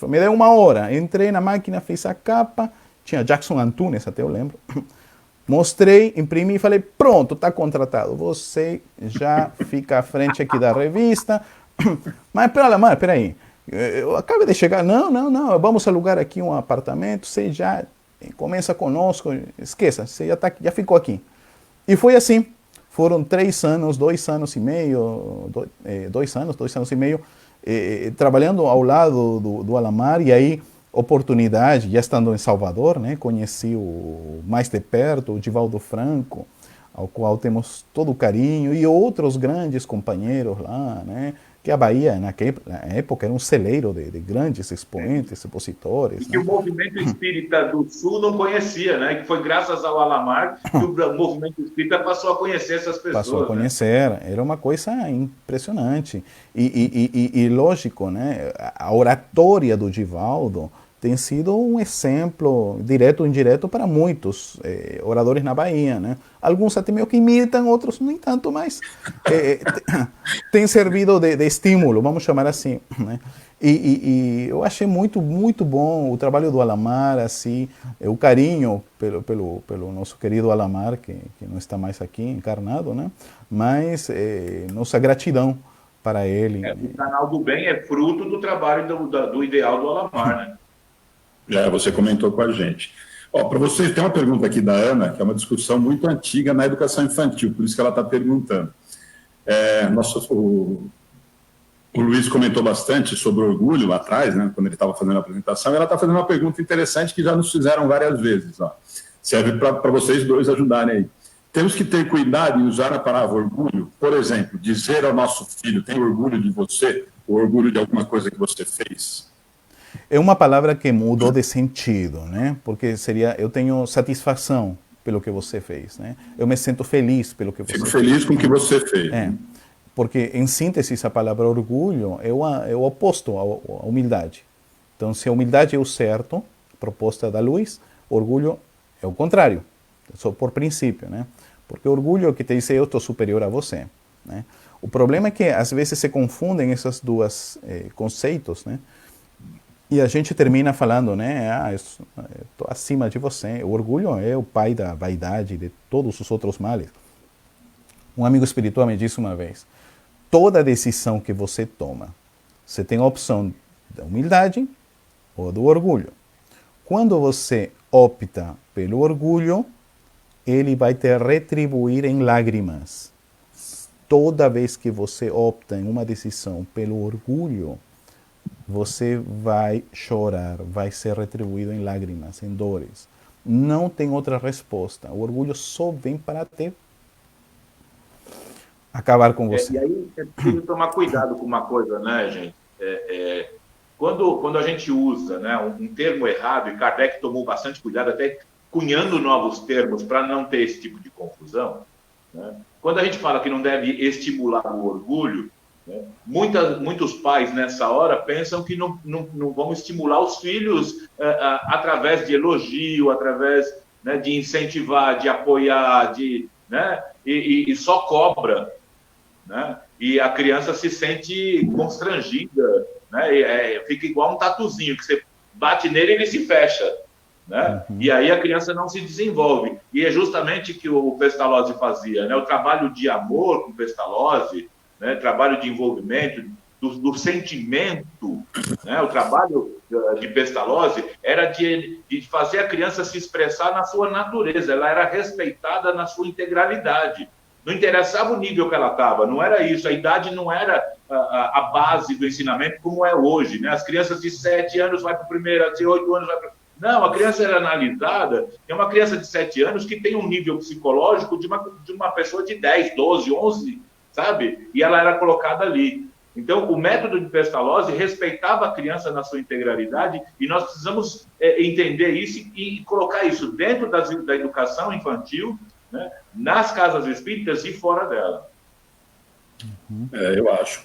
Me deu uma hora, entrei na máquina, fiz a capa, tinha Jackson Antunes, até eu lembro. Mostrei, imprimi e falei, pronto, está contratado. Você já fica à frente aqui da revista. Mas, peraí, eu acabei de chegar. Não, vamos alugar aqui um apartamento, você já começa conosco, esqueça, você já ficou aqui. E foi assim. Foram 3 anos, 2 anos e meio, 2 anos e meio, trabalhando ao lado do Alamar, e aí, oportunidade, já estando em Salvador, né, conheci mais de perto o Divaldo Franco, ao qual temos todo o carinho, e outros grandes companheiros lá, né, que a Bahia, na época, era um celeiro de grandes expoentes, expositores. E que o movimento espírita do Sul não conhecia, né? Que foi graças ao Alamar que o movimento espírita passou a conhecer essas pessoas. Passou a conhecer, né? Era uma coisa impressionante. E lógico, né? A oratória do Divaldo tem sido um exemplo, direto ou indireto, para muitos oradores na Bahia, né? Alguns até meio que imitam, outros nem tanto, mas tem servido de estímulo, vamos chamar assim, né? E eu achei muito bom o trabalho do Alamar, assim, o carinho pelo nosso querido Alamar, que não está mais aqui encarnado, né? Mas nossa gratidão para ele. O Canal do Bem é fruto do trabalho do ideal do Alamar, né? Você comentou com a gente. Para vocês, tem uma pergunta aqui da Ana, que é uma discussão muito antiga na educação infantil, por isso que ela está perguntando. O Luiz comentou bastante sobre orgulho lá atrás, né, quando ele estava fazendo a apresentação, e ela está fazendo uma pergunta interessante que já nos fizeram várias vezes. serve para vocês dois ajudarem aí. Temos que ter cuidado em usar a palavra orgulho. Por exemplo, dizer ao nosso filho, tem orgulho de você, ou orgulho de alguma coisa que você fez. É uma palavra que mudou de sentido, né? Porque seria, eu tenho satisfação pelo que você fez, né? Eu me sinto feliz pelo que você fez. Fico feliz com o que você fez. Porque, em síntese, a palavra orgulho é o oposto à humildade. Então, se a humildade é o certo, proposta da luz, orgulho é o contrário, só por princípio, né? Porque orgulho é o que te diz eu estou superior a você, né? O problema é que, às vezes, se confundem esses dois conceitos, né? E a gente termina falando, né? Eu estou acima de você. O orgulho é o pai da vaidade, de todos os outros males. Um amigo espiritual me disse uma vez, toda decisão que você toma, você tem a opção da humildade ou do orgulho. Quando você opta pelo orgulho, ele vai te retribuir em lágrimas. Toda vez que você opta em uma decisão pelo orgulho, você vai chorar, vai ser retribuído em lágrimas, em dores. Não tem outra resposta. O orgulho só vem para te acabar com você. E aí é preciso tomar cuidado com uma coisa, né, gente? Quando a gente usa, né, um termo errado, e Kardec tomou bastante cuidado, até cunhando novos termos para não ter esse tipo de confusão, né? Quando a gente fala que não deve estimular o orgulho, né, muitos pais nessa hora pensam que não vão estimular os filhos através de elogio, através, né, de incentivar, de apoiar, né, e só cobra, né? E a criança se sente constrangida, né? Fica igual um tatuzinho, que você bate nele e ele se fecha, né? E aí a criança não se desenvolve. E é justamente o que o Pestalozzi fazia, né? O trabalho de amor com Pestalozzi, né? Trabalho de envolvimento, do sentimento, né? O trabalho de Pestalozzi era de fazer a criança se expressar na sua natureza, ela era respeitada na sua integralidade. Não interessava o nível que ela estava, não era isso, a idade não era a base do ensinamento como é hoje, né? As crianças de 7 anos vai para o primeiro, de 8 anos vai para... Não, a criança era analisada, é uma criança de 7 anos que tem um nível psicológico de uma pessoa de 10, 12, 11, sabe? E ela era colocada ali. Então, o método de Pestalozzi respeitava a criança na sua integralidade e nós precisamos entender isso e colocar isso dentro da educação infantil, né, nas casas espíritas e fora dela. Eu acho.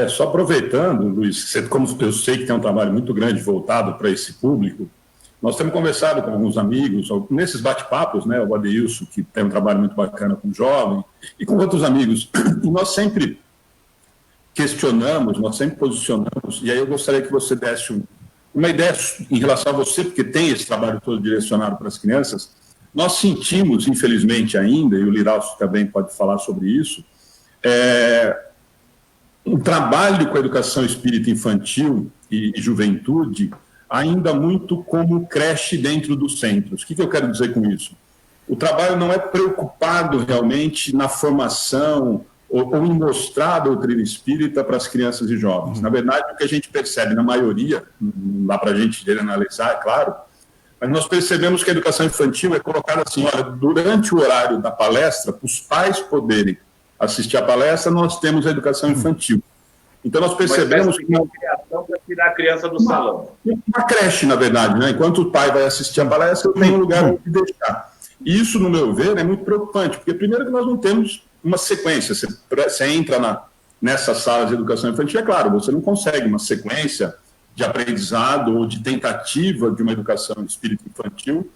Só aproveitando, Luiz, como eu sei que tem um trabalho muito grande voltado para esse público, nós temos conversado com alguns amigos, nesses bate-papos, né, o Adeilson, que tem um trabalho muito bacana com jovem, e com outros amigos, e nós sempre questionamos, nós sempre posicionamos, e aí eu gostaria que você desse uma ideia em relação a você, porque tem esse trabalho todo direcionado para as crianças. Nós sentimos, infelizmente ainda, e o Liraucio também pode falar sobre isso, um trabalho com a educação espírita infantil e juventude ainda muito como creche dentro dos centros. O que eu quero dizer com isso? O trabalho não é preocupado realmente na formação ou em mostrar a doutrina espírita para as crianças e jovens. Na verdade, o que a gente percebe na maioria, não dá para a gente analisar, é claro, mas nós percebemos que a educação infantil é colocada assim, olha, durante o horário da palestra, para os pais poderem assistir à palestra, nós temos a educação infantil. Então nós percebemos que uma criação para tirar a criança do salão. Uma creche, na verdade, né? Enquanto o pai vai assistir à palestra, eu tenho um lugar onde deixar. Isso, no meu ver, é muito preocupante, porque primeiro que nós não temos uma sequência. Você entra nessa sala de educação infantil, é claro, você não consegue uma sequência de aprendizado ou de tentativa de uma educação espírita infantil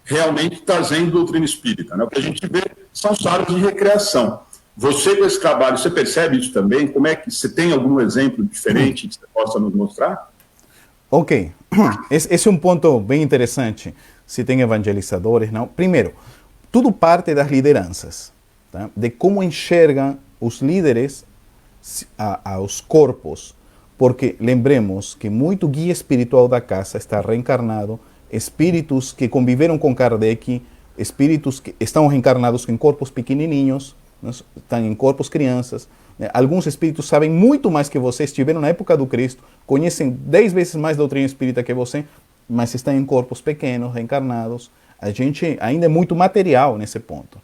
realmente trazendo doutrina espírita, né? O que a gente vê são salas de recreação. Você, com esse trabalho, você percebe isso também? Como é que você tem algum exemplo diferente que você possa nos mostrar? Ok. Esse é um ponto bem interessante. Se tem evangelizadores, não. Primeiro, tudo parte das lideranças, tá? De como enxergam os líderes aos corpos. Porque lembremos que muito guia espiritual da casa está reencarnado, espíritos que conviveram com Kardec, espíritos que estão reencarnados em corpos pequenininhos, estão em corpos crianças. Alguns espíritos sabem muito mais que você, estiveram na época do Cristo, conhecem 10 vezes mais doutrina espírita que você, mas estão em corpos pequenos, reencarnados. A gente ainda é muito material nesse ponto.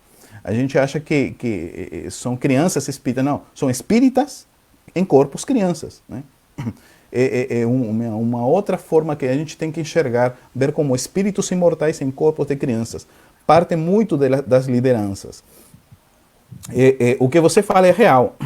A gente acha que são crianças espíritas. Não, são espíritas em corpos crianças, né? Uma outra forma que a gente tem que enxergar, ver como espíritos imortais em corpos de crianças. Parte muito das lideranças. O que você fala é real.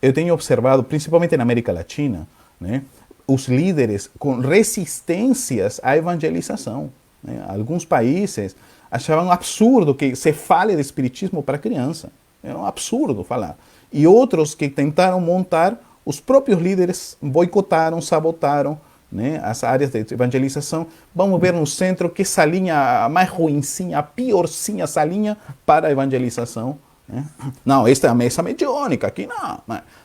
Eu tenho observado, principalmente na América Latina, né, os líderes com resistências à evangelização. Né? Alguns países achavam absurdo que se fale de espiritismo para criança. É um absurdo falar. E outros que tentaram montar, os próprios líderes boicotaram, sabotaram, né, as áreas de evangelização. Vamos ver no centro que salinha a mais ruinzinha, a piorzinha salinha para a evangelização. Né? Não, esta é a mesa mediúnica, aqui não.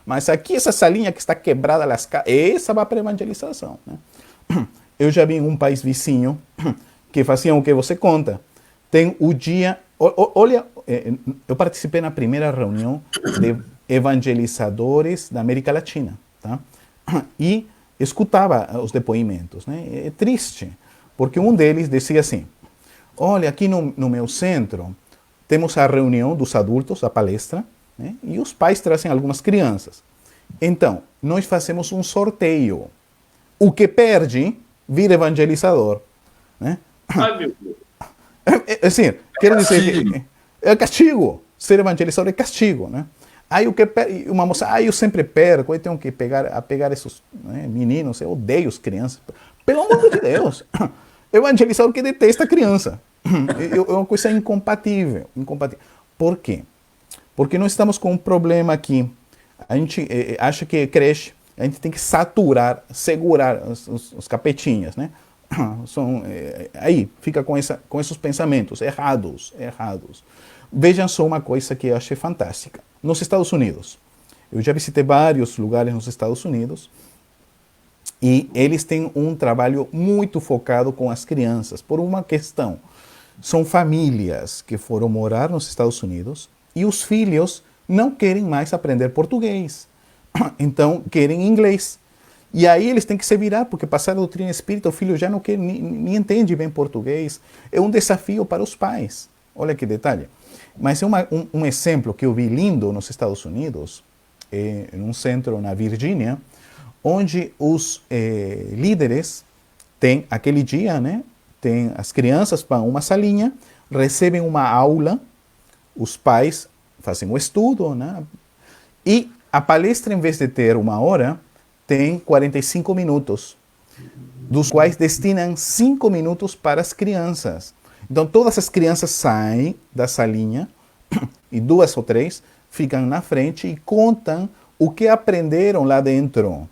Mas aqui essa salinha que está quebrada, essa vai para a evangelização. Né? Eu já vi em um país vizinho que faziam o que você conta. Tem o dia... Olha, eu participei na primeira reunião de evangelizadores da América Latina, tá? E escutava os depoimentos, né? É triste, porque um deles dizia assim: olha, aqui no meu centro temos a reunião dos adultos, a palestra, né? E os pais trazem algumas crianças. Então, nós fazemos um sorteio. O que perde, vira evangelizador, né? Ai, meu Deus. Assim, quero dizer que é castigo. Ser evangelizador é castigo, né? Aí uma moça, eu sempre perco, eu tenho que pegar esses, né, meninos, eu odeio as crianças. Pelo amor de Deus, evangelizador que detesta a criança. É uma coisa incompatível. Por quê? Porque nós estamos com um problema aqui. A gente acha que creche, a gente tem que saturar, segurar os capetinhas, né? Aí fica com esses pensamentos errados. Vejam só uma coisa que eu achei fantástica. Nos Estados Unidos, eu já visitei vários lugares nos Estados Unidos e eles têm um trabalho muito focado com as crianças por uma questão. São famílias que foram morar nos Estados Unidos e os filhos não querem mais aprender português. Então, querem inglês. E aí eles têm que se virar, porque passar a doutrina espírita, o filho já não quer, nem entende bem português. É um desafio para os pais. Olha que detalhe. Mas é um exemplo que eu vi lindo nos Estados Unidos, em um centro na Virgínia, onde os líderes têm aquele dia, né? Tem as crianças para uma salinha, recebem uma aula, os pais fazem o estudo, né? E a palestra, em vez de ter 1 hora, tem 45 minutos, dos quais destinam 5 minutos para as crianças. Então, todas as crianças saem da salinha e 2 ou 3 ficam na frente e contam o que aprenderam lá dentro.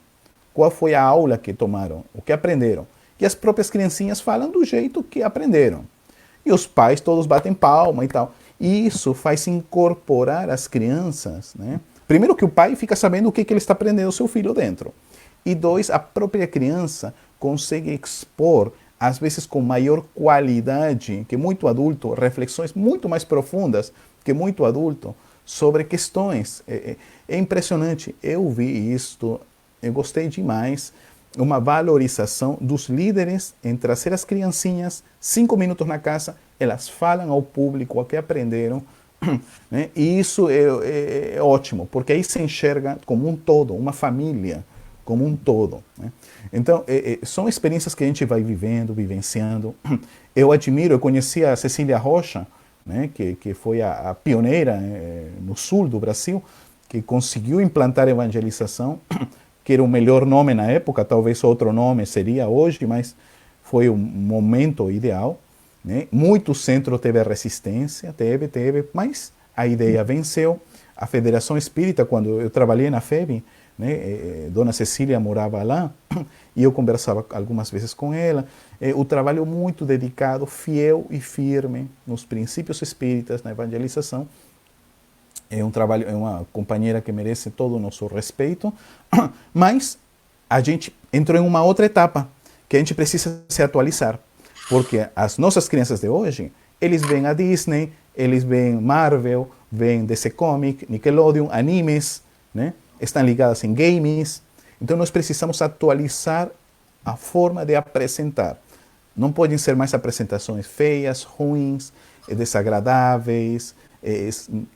Qual foi a aula que tomaram, o que aprenderam. E as próprias criancinhas falam do jeito que aprenderam. E os pais todos batem palma e tal. E isso faz incorporar as crianças, né? Primeiro que o pai fica sabendo o que ele está aprendendo o seu filho dentro. E 2, a própria criança consegue expor, às vezes com maior qualidade que muito adulto, reflexões muito mais profundas que muito adulto sobre questões. É impressionante. Eu vi isto, eu gostei demais. Uma valorização dos líderes em trazer as criancinhas, 5 minutos na casa, elas falam ao público o que aprenderam, né? E isso é ótimo, porque aí se enxerga como um todo, uma família como um todo, né? Então, são experiências que a gente vai vivendo, vivenciando. Eu admiro, eu conheci a Cecília Rocha, né, que foi a pioneira no sul do Brasil, que conseguiu implantar a evangelização, que era o melhor nome na época, talvez outro nome seria hoje, mas foi um momento ideal, né? Muito centro teve resistência, mas a ideia venceu. A Federação Espírita, quando eu trabalhei na FEB, né, Dona Cecília morava lá, e eu conversava algumas vezes com ela. O trabalho muito dedicado, fiel e firme nos princípios espíritas, na evangelização. É um trabalho, é uma companheira que merece todo o nosso respeito, mas a gente entrou em uma outra etapa, que a gente precisa se atualizar, porque as nossas crianças de hoje, eles veem a Disney, eles veem Marvel, veem DC Comics, Nickelodeon, animes, né? Estão ligadas em games, então nós precisamos atualizar a forma de apresentar. Não podem ser mais apresentações feias, ruins, desagradáveis.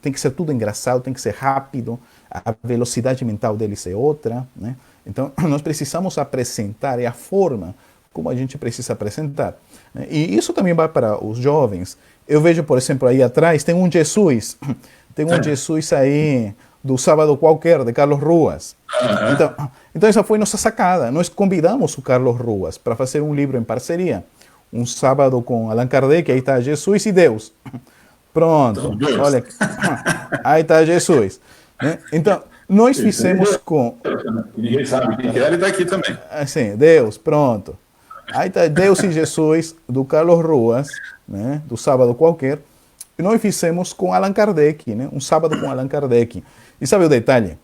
Tem que ser tudo engraçado, tem que ser rápido. A velocidade mental deles é outra, né? Então, nós precisamos apresentar, é a forma como a gente precisa apresentar, né? E isso também vai para os jovens. Eu vejo, por exemplo, aí atrás, tem um Jesus aí do Sábado Qualquer, de Carlos Ruas. Então essa foi nossa sacada. Nós convidamos o Carlos Ruas para fazer um livro em parceria. Um sábado com Allan Kardec, aí está Jesus e Deus. Pronto, olha, aí está Jesus. Né? Então, nós fizemos com... Ninguém sabe quem é, ele está aqui também. Assim, Deus, pronto. Aí está Deus e Jesus, do Carlos Ruas, né? Do Sábado Qualquer. E nós fizemos com Allan Kardec, né? Um sábado com Allan Kardec. E sabe o detalhe?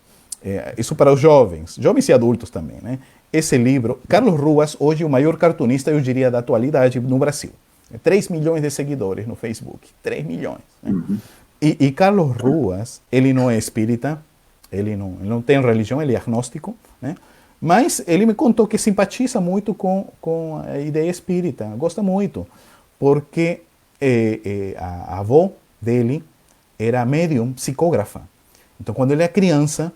Isso para os jovens e adultos também, né? Esse livro, Carlos Ruas, hoje o maior cartunista, eu diria, da atualidade no Brasil. 3 milhões de seguidores no Facebook. 3 milhões. Né? Uhum. E Carlos Ruas, ele não é espírita, ele não tem religião, ele é agnóstico, né? Mas ele me contou que simpatiza muito com a ideia espírita, gosta muito, porque a avó dele era médium psicógrafa. Então, quando ele era criança,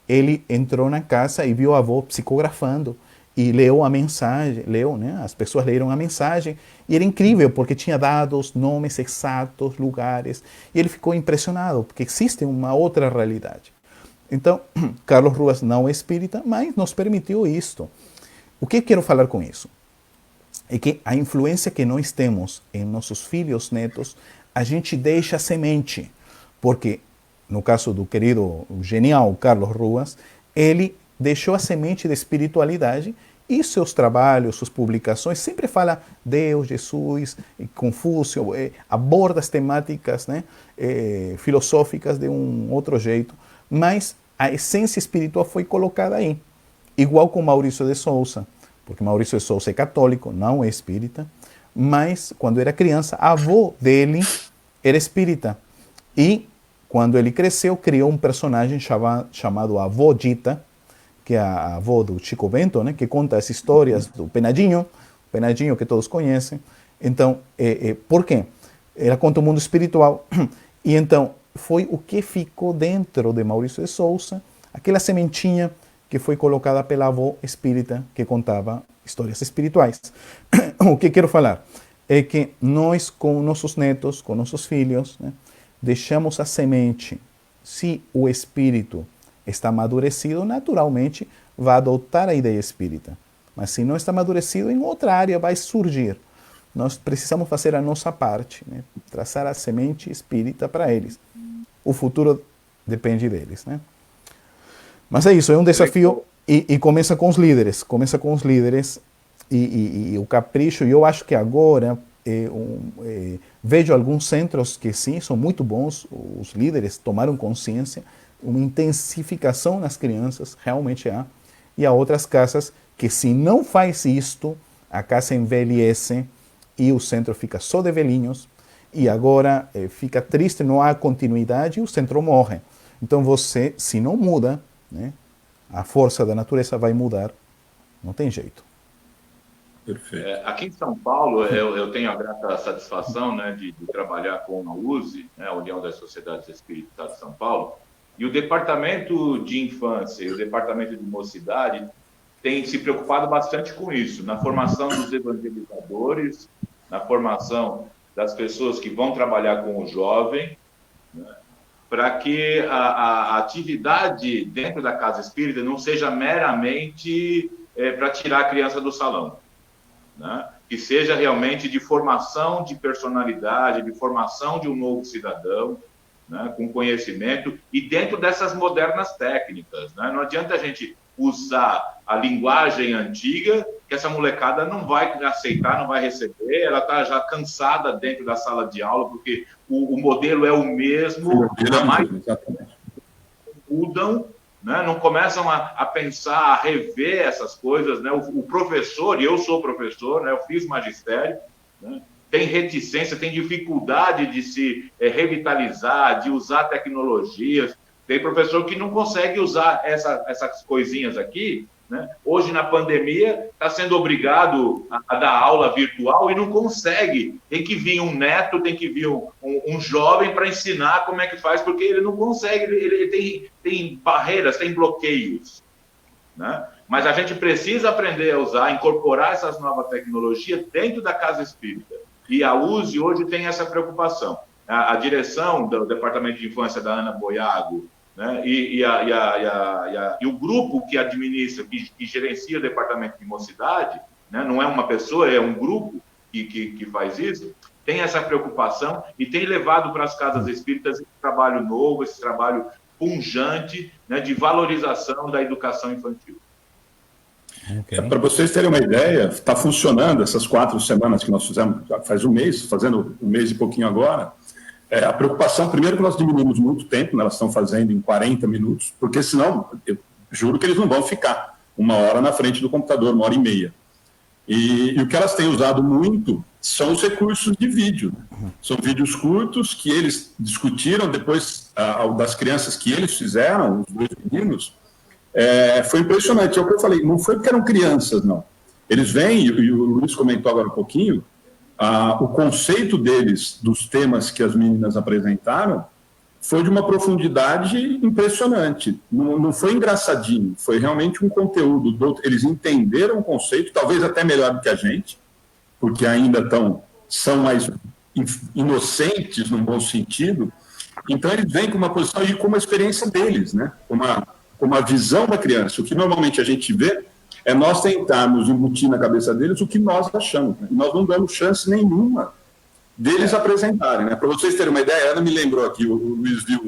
ele entrou na casa e viu a avó psicografando e leu a mensagem, né? As pessoas leram a mensagem e era incrível porque tinha dados, nomes exatos, lugares, e ele ficou impressionado porque existe uma outra realidade. Então, Carlos Ruas não é espírita, mas nos permitiu isto. O que eu quero falar com isso? É que a influência que nós temos em nossos filhos, netos, a gente deixa semente, porque no caso do querido, o genial Carlos Ruas, ele deixou a semente de espiritualidade e seus trabalhos, suas publicações, sempre fala Deus, Jesus, Confúcio, aborda as temáticas, né, filosóficas de um outro jeito, mas a essência espiritual foi colocada aí. Igual com Maurício de Souza, porque Maurício de Souza é católico, não é espírita, mas quando era criança, a avó dele era espírita. E quando ele cresceu, criou um personagem chamado Avó Dita, que é a avó do Chico Bento, né, que conta as histórias do Penadinho que todos conhecem. Então, por quê? Ela conta o mundo espiritual. E então, foi o que ficou dentro de Maurício de Souza, aquela sementinha que foi colocada pela avó espírita que contava histórias espirituais. O que quero falar é que nós, com nossos netos, com nossos filhos, né, deixamos a semente. Se o espírito está amadurecido, naturalmente vai adotar a ideia espírita. Mas se não está amadurecido, em outra área vai surgir. Nós precisamos fazer a nossa parte, né? Traçar a semente espírita para eles. O futuro depende deles, né? Mas é isso, é um desafio e começa com os líderes. E o capricho. E eu acho que agora vejo alguns centros que sim, são muito bons. Os líderes tomaram consciência, uma intensificação nas crianças, realmente há. E há outras casas que, se não faz isto, a casa envelhece e o centro fica só de velhinhos, e agora fica triste, não há continuidade e o centro morre. Então você, se não muda, né, a força da natureza vai mudar, não tem jeito. Perfeito. Aqui em São Paulo, eu tenho a grata satisfação, né, de trabalhar com a USE, né, a União das Sociedades Espíritas de São Paulo, e o Departamento de Infância e o Departamento de Mocidade têm se preocupado bastante com isso, na formação dos evangelizadores, na formação das pessoas que vão trabalhar com o jovem, né, para que a atividade dentro da casa espírita não seja meramente para tirar a criança do salão, né, que seja realmente de formação de personalidade, de formação de um novo cidadão, né, com conhecimento, e dentro dessas modernas técnicas. Né? Não adianta a gente usar a linguagem antiga, que essa molecada não vai aceitar, não vai receber, ela está já cansada dentro da sala de aula, porque o modelo é o mesmo, mudam, né? Não começam a pensar, a rever essas coisas. Né? O professor, e eu sou professor, né? Eu fiz magistério, né? Tem reticência, tem dificuldade de se revitalizar, de usar tecnologias. Tem professor que não consegue usar essas coisinhas aqui, né? Hoje, na pandemia, está sendo obrigado a dar aula virtual e não consegue. Tem que vir um neto, tem que vir um jovem para ensinar como é que faz, porque ele não consegue, ele tem barreiras, tem bloqueios, né? Mas a gente precisa aprender a usar, incorporar essas novas tecnologias dentro da casa espírita. E a USE hoje tem essa preocupação. A direção do Departamento de Infância da Ana Boiago, né, e o grupo que administra, que gerencia o Departamento de Mocidade, né, não é uma pessoa, é um grupo que faz isso, tem essa preocupação e tem levado para as casas espíritas esse trabalho novo, esse trabalho pungente, né, de valorização da educação infantil. Okay. Para vocês terem uma ideia, está funcionando essas 4 semanas que nós fizemos, faz um mês, fazendo um mês e pouquinho agora. A preocupação, primeiro, que nós diminuímos muito tempo, né, elas estão fazendo em 40 minutos, porque senão, eu juro que eles não vão ficar 1 hora na frente do computador, 1h30. E o que elas têm usado muito são os recursos de vídeo. Né? São vídeos curtos que eles discutiram depois das crianças que eles fizeram, os 2 meninos. Foi impressionante, é o que eu falei, não foi porque eram crianças, não. Eles vêm, e o Luiz comentou agora um pouquinho, o conceito deles, dos temas que as meninas apresentaram, foi de uma profundidade impressionante. Não foi engraçadinho, foi realmente um conteúdo. Eles entenderam o conceito, talvez até melhor do que a gente, porque ainda são mais inocentes, num bom sentido. Então, eles vêm com uma posição e com uma experiência deles, né? Uma visão da criança. O que normalmente a gente vê é nós tentarmos embutir na cabeça deles o que nós achamos. Né? E nós não damos chance nenhuma deles apresentarem. Né? Para vocês terem uma ideia, a Ana me lembrou aqui, o Luiz viu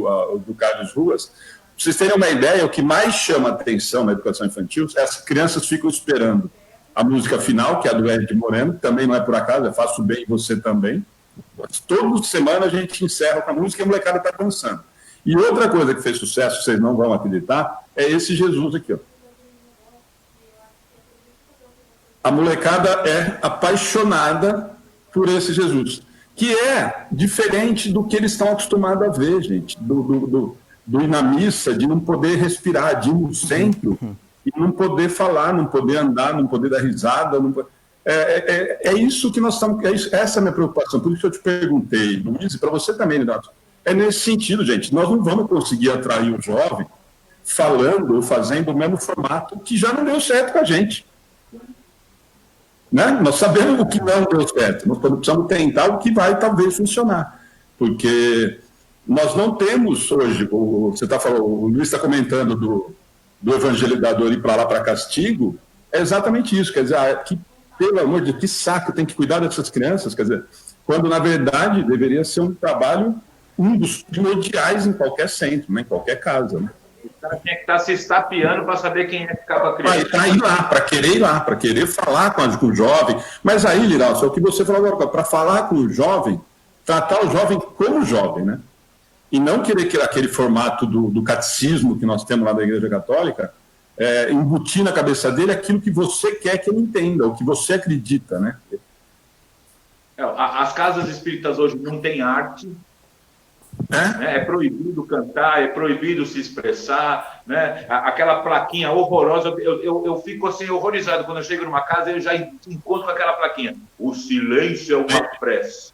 do Carlos Ruas. Para vocês terem uma ideia, o que mais chama atenção na educação infantil é as crianças ficam esperando a música final, que é a do Ed Moreno, que também não é por acaso, é Faço Bem Você Também. Toda semana a gente encerra com a música e a molecada está dançando. E outra coisa que fez sucesso, vocês não vão acreditar, é esse Jesus aqui, ó. A molecada é apaixonada por esse Jesus, que é diferente do que eles estão acostumados a ver, gente, do ir na missa, de não poder respirar, de ir no centro e não poder falar, não poder andar, não poder dar risada. É isso que nós estamos... essa é a minha preocupação, por isso que eu te perguntei, Luiz, e para você também, Renato. É nesse sentido, gente, nós não vamos conseguir atrair o jovem falando ou fazendo o mesmo formato que já não deu certo com a gente. Né? Nós sabemos o que não deu certo, nós precisamos tentar o que vai talvez funcionar, porque nós não temos hoje, você está falando, o Luiz está comentando do evangelizador ir para lá para castigo, é exatamente isso, quer dizer, pelo amor de Deus, que saco, tem que cuidar dessas crianças, quer dizer, quando na verdade deveria ser um trabalho, um dos primordiais em qualquer centro, né, em qualquer casa. Né? O cara tinha que estar se estapeando para saber quem é que ficava criança. Para ir lá, para querer falar com o jovem. Mas aí, Liralcio, é o que você falou agora, para falar com o jovem, tratar o jovem como jovem, né? E não querer que aquele formato do catecismo que nós temos lá da Igreja Católica, embutir na cabeça dele aquilo que você quer que ele entenda, o que você acredita, né? As casas espíritas hoje não têm arte. É proibido cantar, é proibido se expressar, né? Aquela plaquinha horrorosa, eu fico assim horrorizado quando eu chego numa casa e eu já encontro aquela plaquinha: o silêncio é uma prece.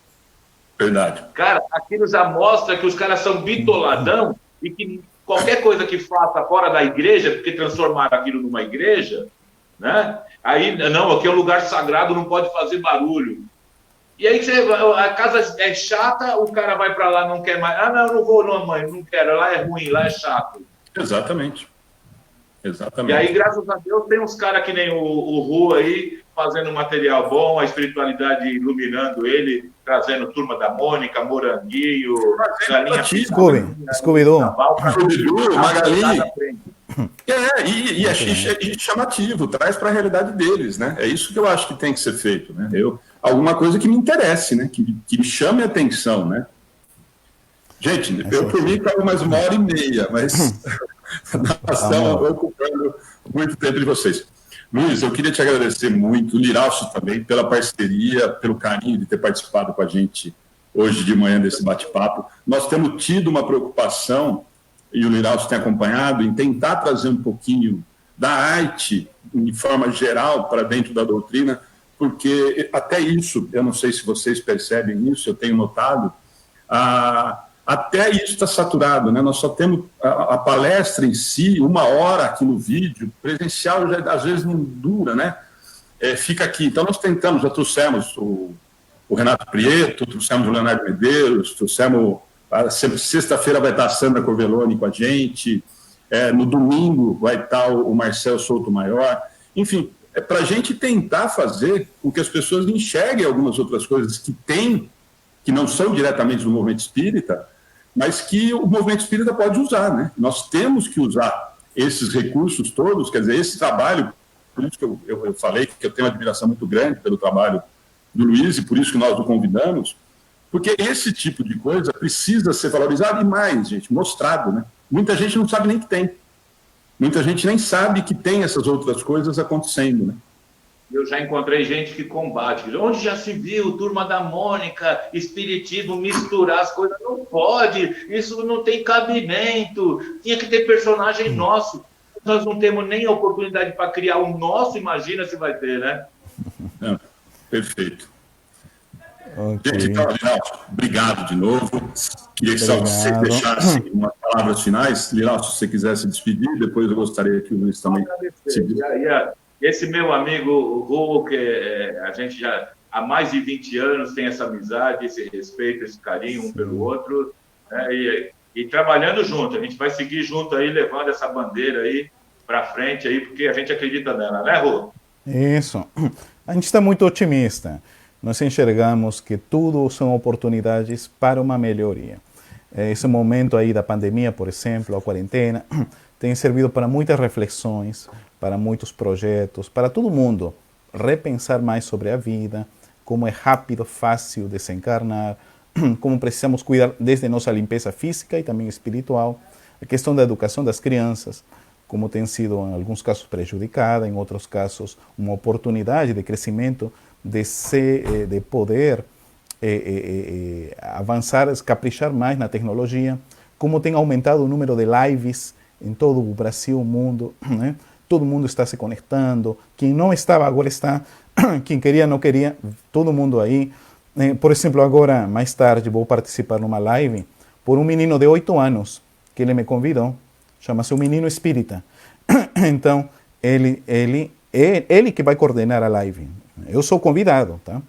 Verdade. Cara, aquilo já mostra que os caras são bitoladão e que qualquer coisa que faça fora da igreja, porque transformaram aquilo numa igreja, né? Aí, não, aqui é um lugar sagrado, não pode fazer barulho. E aí a casa é chata, o cara vai para lá, não quer mais. Ah, não vou não, mãe, não quero, lá é ruim, lá é chato. Exatamente. E aí, graças a Deus, tem uns caras que nem o Ru aí, fazendo material bom, a espiritualidade iluminando ele, trazendo Turma da Mônica, Moranguinho, Galinha... Scooby-Doo. Magali. E é chamativo, traz para a realidade deles, né? É isso que eu acho que tem que ser feito, né? Alguma coisa que me interesse, né? Que me chame a atenção, né? Gente, eu por mim caio mais 1h30, mas nós estamos ocupando muito tempo de vocês. Luiz, eu queria te agradecer muito, o Liralcio também, pela parceria, pelo carinho de ter participado com a gente hoje de manhã desse bate-papo. Nós temos tido uma preocupação, e o Liralcio tem acompanhado, em tentar trazer um pouquinho da arte em forma geral para dentro da doutrina, porque até isso, eu não sei se vocês percebem isso, eu tenho notado, até isso está saturado, né? Nós só temos a palestra em si, 1 hora aqui no vídeo, presencial já, às vezes não dura, né? Fica aqui. Então nós tentamos, já trouxemos o Renato Prieto, trouxemos o Leonardo Medeiros, trouxemos, sexta-feira vai estar a Sandra Corveloni com a gente, no domingo vai estar o Marcel Souto Maior, enfim, para a gente tentar fazer com que as pessoas enxerguem algumas outras coisas que não são diretamente do movimento espírita, mas que o movimento espírita pode usar, né? Nós temos que usar esses recursos todos, quer dizer, esse trabalho, por isso que eu falei que eu tenho uma admiração muito grande pelo trabalho do Luiz, e por isso que nós o convidamos, porque esse tipo de coisa precisa ser valorizado e mais, gente, mostrado, né? Muita gente não sabe nem que tem. Muita gente nem sabe que tem essas outras coisas acontecendo, né? Eu já encontrei gente que combate. Onde já se viu, Turma da Mônica, espiritismo, misturar as coisas? Não pode, isso não tem cabimento. Tinha que ter personagem nosso. Nós não temos nem a oportunidade para criar o nosso, imagina se vai ter, né? Perfeito. Okay. Gente, então, Liraucio, obrigado de novo. Queria que só você deixasse umas palavras finais. Liraucio, se você quiser se despedir, depois eu gostaria que o Luiz também se despedisse. Esse meu amigo Hulk, a gente já há mais de 20 anos tem essa amizade, esse respeito, esse carinho um pelo outro, né? E trabalhando junto. A gente vai seguir junto aí, levando essa bandeira aí para frente aí, porque a gente acredita nela, né, Hulk? Isso. A gente está muito otimista. Nós enxergamos que tudo são oportunidades para uma melhoria. Esse momento aí da pandemia, por exemplo, a quarentena, tem servido para muitas reflexões, para muitos projetos, para todo mundo repensar mais sobre a vida, como é rápido, fácil desencarnar, como precisamos cuidar desde nossa limpeza física e também espiritual, a questão da educação das crianças, como tem sido em alguns casos prejudicada, em outros casos uma oportunidade de crescimento, de poder avançar, caprichar mais na tecnologia, como tem aumentado o número de lives em todo o Brasil, o mundo, né? Todo mundo está se conectando, quem não estava agora está, quem queria não queria, todo mundo aí. Por exemplo, agora, mais tarde, vou participar numa live por um menino de 8 anos, que ele me convidou, chama-se o Menino Espírita. Então, ele que vai coordenar a live. Eu sou convidado, tá?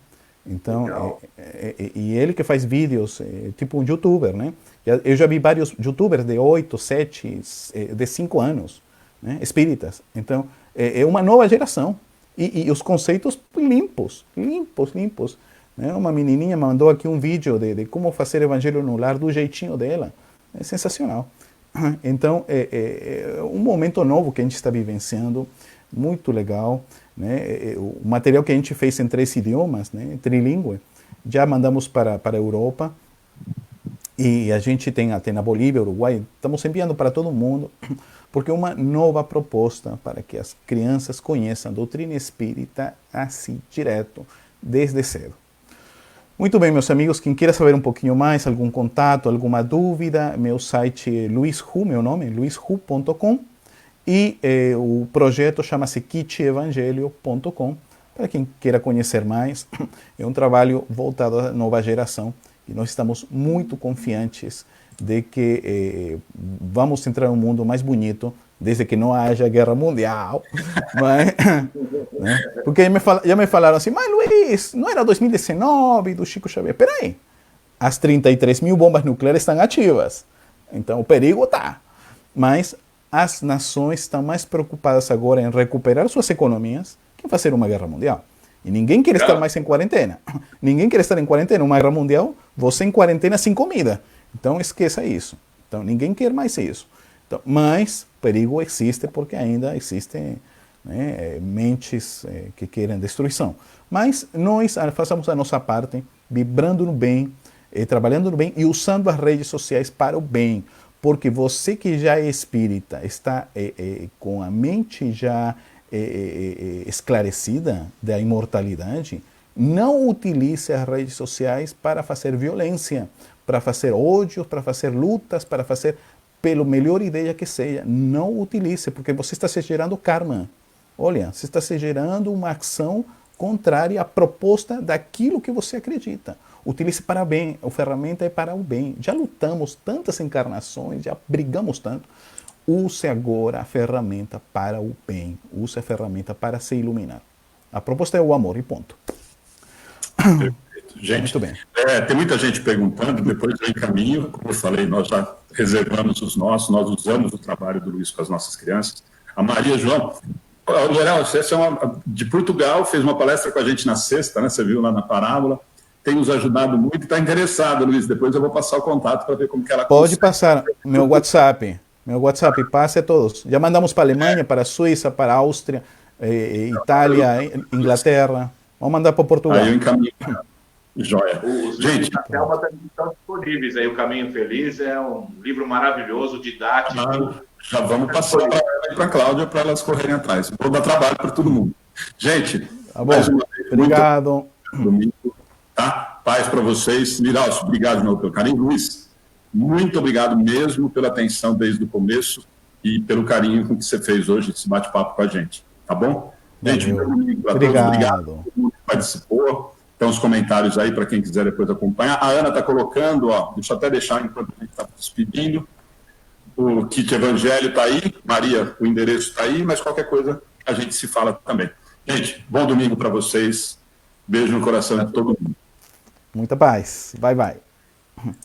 Então, e ele que faz vídeos, tipo um youtuber, né? Eu já vi vários youtubers de 8, 7, de 5 anos, né? Espíritas. Então, é uma nova geração. E os conceitos limpos. Né? Uma menininha mandou aqui um vídeo de como fazer evangelho no lar do jeitinho dela. É sensacional. Então, é um momento novo que a gente está vivenciando, muito legal. Né? O material que a gente fez em 3 idiomas, né? Trilingüe, já mandamos para a Europa. E a gente tem até na Bolívia, Uruguai, estamos enviando para todo mundo, porque é uma nova proposta para que as crianças conheçam a doutrina espírita assim, direto, desde cedo. Muito bem, meus amigos, quem queira saber um pouquinho mais, algum contato, alguma dúvida, meu site é luishu, meu nome é luishu.com, e o projeto chama-se kitchevangelio.com, para quem queira conhecer mais. É um trabalho voltado à nova geração, e nós estamos muito confiantes de que vamos entrar num mundo mais bonito, desde que não haja guerra mundial. Mas, né? Porque já me falaram assim, mas Luiz, não era 2019 do Chico Xavier? Peraí, as 33 mil bombas nucleares estão ativas, então o perigo está. Mas as nações estão mais preocupadas agora em recuperar suas economias que em fazer uma guerra mundial. E ninguém quer estar mais em quarentena. Ninguém quer estar em quarentena. Uma guerra mundial, você em quarentena sem comida. Então esqueça isso. Então ninguém quer mais isso. Então, mas perigo existe porque ainda existem, né, mentes que querem destruição. Mas nós façamos a nossa parte, vibrando no bem, trabalhando no bem e usando as redes sociais para o bem. Porque você que já é espírita, está com a mente já esclarecida da imortalidade, não utilize as redes sociais para fazer violência, para fazer ódio, para fazer lutas, para fazer, pela melhor ideia que seja. Não utilize, porque você está se gerando karma. olha, você está se gerando uma ação contrária à proposta daquilo que você acredita. Utilize para bem, a ferramenta é para o bem. Já lutamos tantas encarnações, já brigamos tanto. Use agora a ferramenta para o bem. Use a ferramenta para se iluminar. A proposta é o amor e ponto. Perfeito. Gente, Muito bem. tem muita gente perguntando, depois eu encaminho. Como eu falei, nós já reservamos os nossos, nós usamos o trabalho do Luiz com as nossas crianças. A Maria João, Loral, você é de Portugal, fez uma palestra com a gente na sexta, né? Você viu lá na parábola. Tem nos ajudado muito e está interessado, Luiz. Depois eu vou passar o contato para ver como que ela pode passar meu WhatsApp. Meu WhatsApp, passe a todos. Já mandamos para a Alemanha, para a Suíça, para a Áustria, Itália, Inglaterra. Vamos mandar para Portugal. Aí eu encaminho. Joia. Os livros da Thelma também estão disponíveis. Aí, O Caminho Feliz é um livro maravilhoso, didático. Já vamos passar para a Cláudia para elas correrem atrás. Vou dar trabalho para todo mundo. Gente, tá bom. Mais uma vez, obrigado. Domingo, tá? Paz para vocês. Liralcio, obrigado pelo carinho. Luiz, muito obrigado mesmo pela atenção desde o começo e pelo carinho com que você fez hoje esse bate-papo com a gente. Tá bom? Gente, obrigado. Obrigado a todo mundo que participou. Então, os comentários aí para quem quiser depois acompanhar. A Ana está colocando, deixa eu até deixar enquanto a gente está despedindo. O kit Evangelho está aí, Maria, o endereço está aí, mas qualquer coisa a gente se fala também. Gente, bom domingo para vocês. Beijo no coração de todo mundo. Muita paz. Bye, bye.